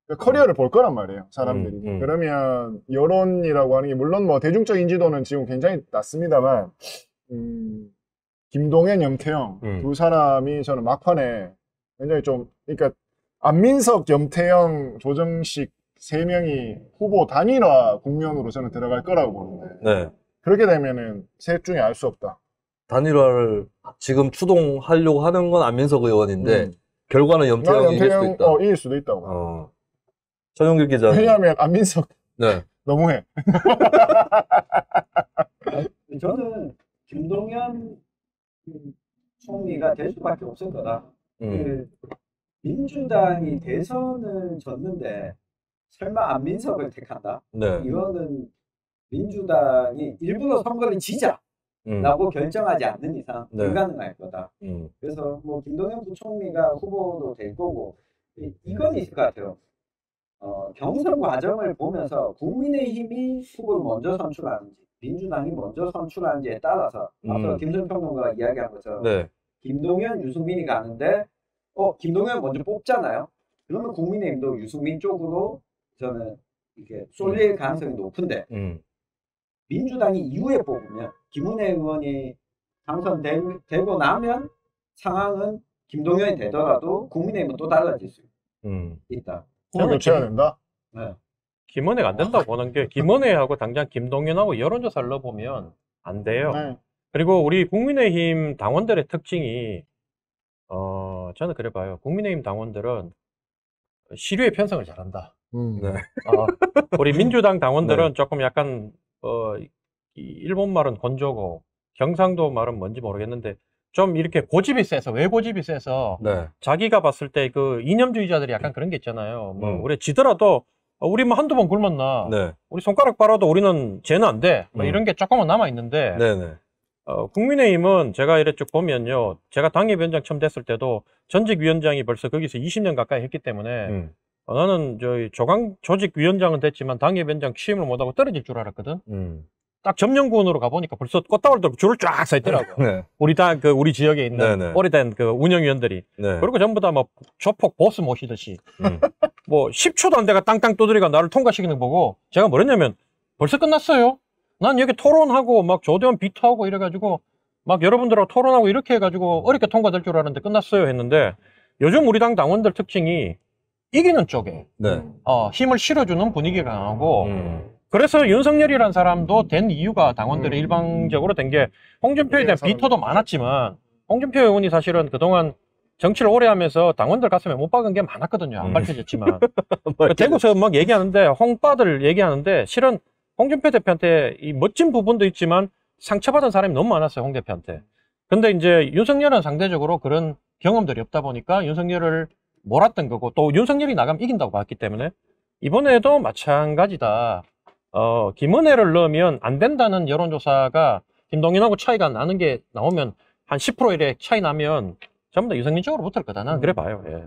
그러니까 커리어를 볼 거란 말이에요, 사람들이. 그러면 여론이라고 하는 게 물론 뭐 대중적 인지도는 지금 굉장히 낮습니다만 김동연, 염태영 두 사람이 저는 막판에 굉장히 좀 그러니까 안민석, 염태영, 조정식 세 명이 후보 단일화 국면으로 저는 들어갈 거라고 보는데 네. 그렇게 되면은 셋 중에 알 수 없다. 단일화를 지금 추동하려고 하는 건 안민석 의원인데 결과는 염태영이 이길 수도 있다. 이길 수도 있다고. 천용길 기자. 왜냐하면 안민석 네. 너무해. 저는 김동연 총리가 될 수밖에 없을 거다. 그 민주당이 대선을 졌는데 설마 안민석을 택한다? 네. 이거는 민주당이 일부러 선거를 지자라고 결정하지 않는 이상 네. 불가능할 거다. 그래서 뭐 김동연 부총리가 후보도 될 거고 이건 있을 것 같아요. 경선 과정을 보면서 국민의힘이 후보를 먼저 선출하는지 민주당이 먼저 선출하는지에 따라서 앞서 김선 평론가가 이야기한 것처럼 네. 김동연, 유승민이 가는데 김동연 먼저 뽑잖아요. 그러면 국민의힘도 유승민 쪽으로 저는 이렇게 쏠릴 가능성이 높은데 민주당이 이후에 뽑으면 김은혜 의원이 당선되고 나면 상황은 김동연이 되더라도 국민의힘은 또 달라질 수 있다. 후보 교체해야 된다. 네. 김은혜가 안 된다고 보는 게 김은혜하고 당장 김동연하고 여론조사를 넣어보면 안 돼요. 네. 그리고 우리 국민의힘 당원들의 특징이 저는 그래 봐요. 국민의힘 당원들은 시류의 편성을 잘한다. 네. 우리 민주당 당원들은 네. 조금 약간 일본 말은 건조고 경상도 말은 뭔지 모르겠는데 좀 이렇게 고집이 세서 왜 고집이 세서 네. 자기가 봤을 때 그 이념주의자들이 약간 그런 게 있잖아요. 뭐 우리 지더라도 우리 뭐 한두 번 굶었나 네. 우리 손가락 빨아도 우리는 쟤는 안 돼. 뭐 이런 게 조금은 남아 있는데 네네. 국민의힘은 제가 이래 쭉 보면요. 제가 당협위원장 처음 됐을 때도 전직 위원장이 벌써 거기서 20년 가까이 했기 때문에 나는 저희 조직위원장은 됐지만 당협위원장 취임을 못하고 떨어질 줄 알았거든. 딱 점령군으로 가보니까 벌써 꽃다발 들고 줄을 쫙 서 있더라고. 네. 우리 지역에 있는 네네. 오래된 그 운영위원들이. 네. 그리고 전부 다 뭐 조폭 보스 모시듯이. 뭐 10초도 안 돼가 땅땅 두드리가 나를 통과시키는 거 보고 제가 뭐랬냐면 벌써 끝났어요. 난 여기 토론하고 막 조대원 비토하고 이래가지고 막 여러분들하고 토론하고 이렇게 해가지고 어렵게 통과될 줄 알았는데 끝났어요 했는데 요즘 우리 당 당원들 특징이 이기는 쪽에 네. 힘을 실어주는 분위기가 강하고 그래서 윤석열이라는 사람도 된 이유가 당원들이 일방적으로 된 게 홍준표에 대한 비토도 많았지만 홍준표 의원이 사실은 그동안 정치를 오래 하면서 당원들 가슴에 못 박은 게 많았거든요. 안 밝혀졌지만. 대구에서 막 얘기하는데 홍빠들 얘기하는데 실은 홍준표 대표한테 이 멋진 부분도 있지만 상처받은 사람이 너무 많았어요. 홍 대표한테. 근데 이제 윤석열은 상대적으로 그런 경험들이 없다 보니까 윤석열을 몰았던 거고 또 윤석열이 나가면 이긴다고 봤기 때문에 이번에도 마찬가지다. 김은혜를 넣으면 안 된다는 여론조사가 김동연하고 차이가 나는 게 나오면 한 10% 이래 차이 나면 전부 다 유승민 쪽으로 붙을 거다. 난 그래 봐요. 예.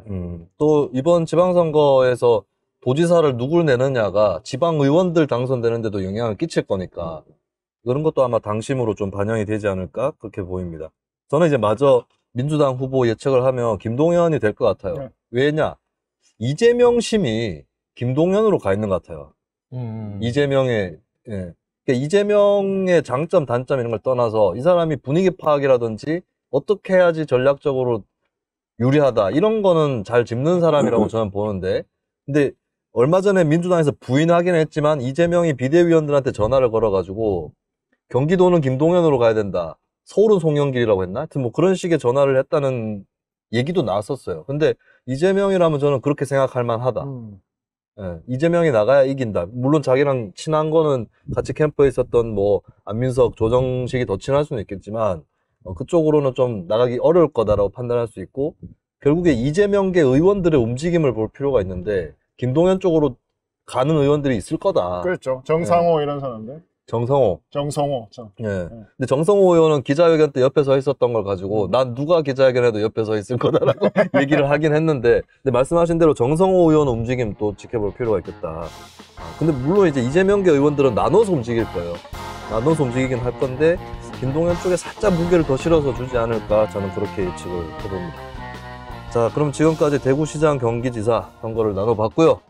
또 이번 지방선거에서 도지사를 누굴 내느냐가 지방의원들 당선되는데도 영향을 끼칠 거니까 그런 것도 아마 당심으로 좀 반영이 되지 않을까 그렇게 보입니다. 저는 이제 마저 민주당 후보 예측을 하면 김동연이 될 것 같아요. 네. 왜냐? 이재명 심이 김동연으로 가 있는 것 같아요. 이재명의 그러니까 이재명의 장점, 단점 이런 걸 떠나서 이 사람이 분위기 파악이라든지 어떻게 해야지 전략적으로 유리하다 이런 거는 잘 짚는 사람이라고 저는 보는데 근데 얼마 전에 민주당에서 부인하긴 했지만 이재명이 비대위원들한테 전화를 걸어가지고 경기도는 김동연으로 가야 된다. 서울은 송영길이라고 했나? 하여튼 뭐 그런 식의 전화를 했다는 얘기도 나왔었어요. 근데 이재명이라면 저는 그렇게 생각할 만하다. 예, 이재명이 나가야 이긴다. 물론 자기랑 친한 거는 같이 캠프에 있었던 뭐 안민석, 조정식이 더 친할 수는 있겠지만 그쪽으로는 좀 나가기 어려울 거다라고 판단할 수 있고 결국에 이재명계 의원들의 움직임을 볼 필요가 있는데 김동연 쪽으로 가는 의원들이 있을 거다. 그렇죠. 정상호 이런 사람들. 정성호. 정성호. 예. 근데 정성호 의원은 기자회견 때 옆에 서 있었던 걸 가지고 난 누가 기자회견해도 옆에 서 있을 거다라고 얘기를 하긴 했는데 근데 말씀하신 대로 정성호 의원 움직임 또 지켜볼 필요가 있겠다. 근데 물론 이제 이재명계 의원들은 나눠서 움직일 거예요. 나눠서 움직이긴 할 건데 김동연 쪽에 살짝 무게를 더 실어서 주지 않을까 저는 그렇게 예측을 해봅니다. 자, 그럼 지금까지 대구시장 경기지사 선거를 나눠봤고요.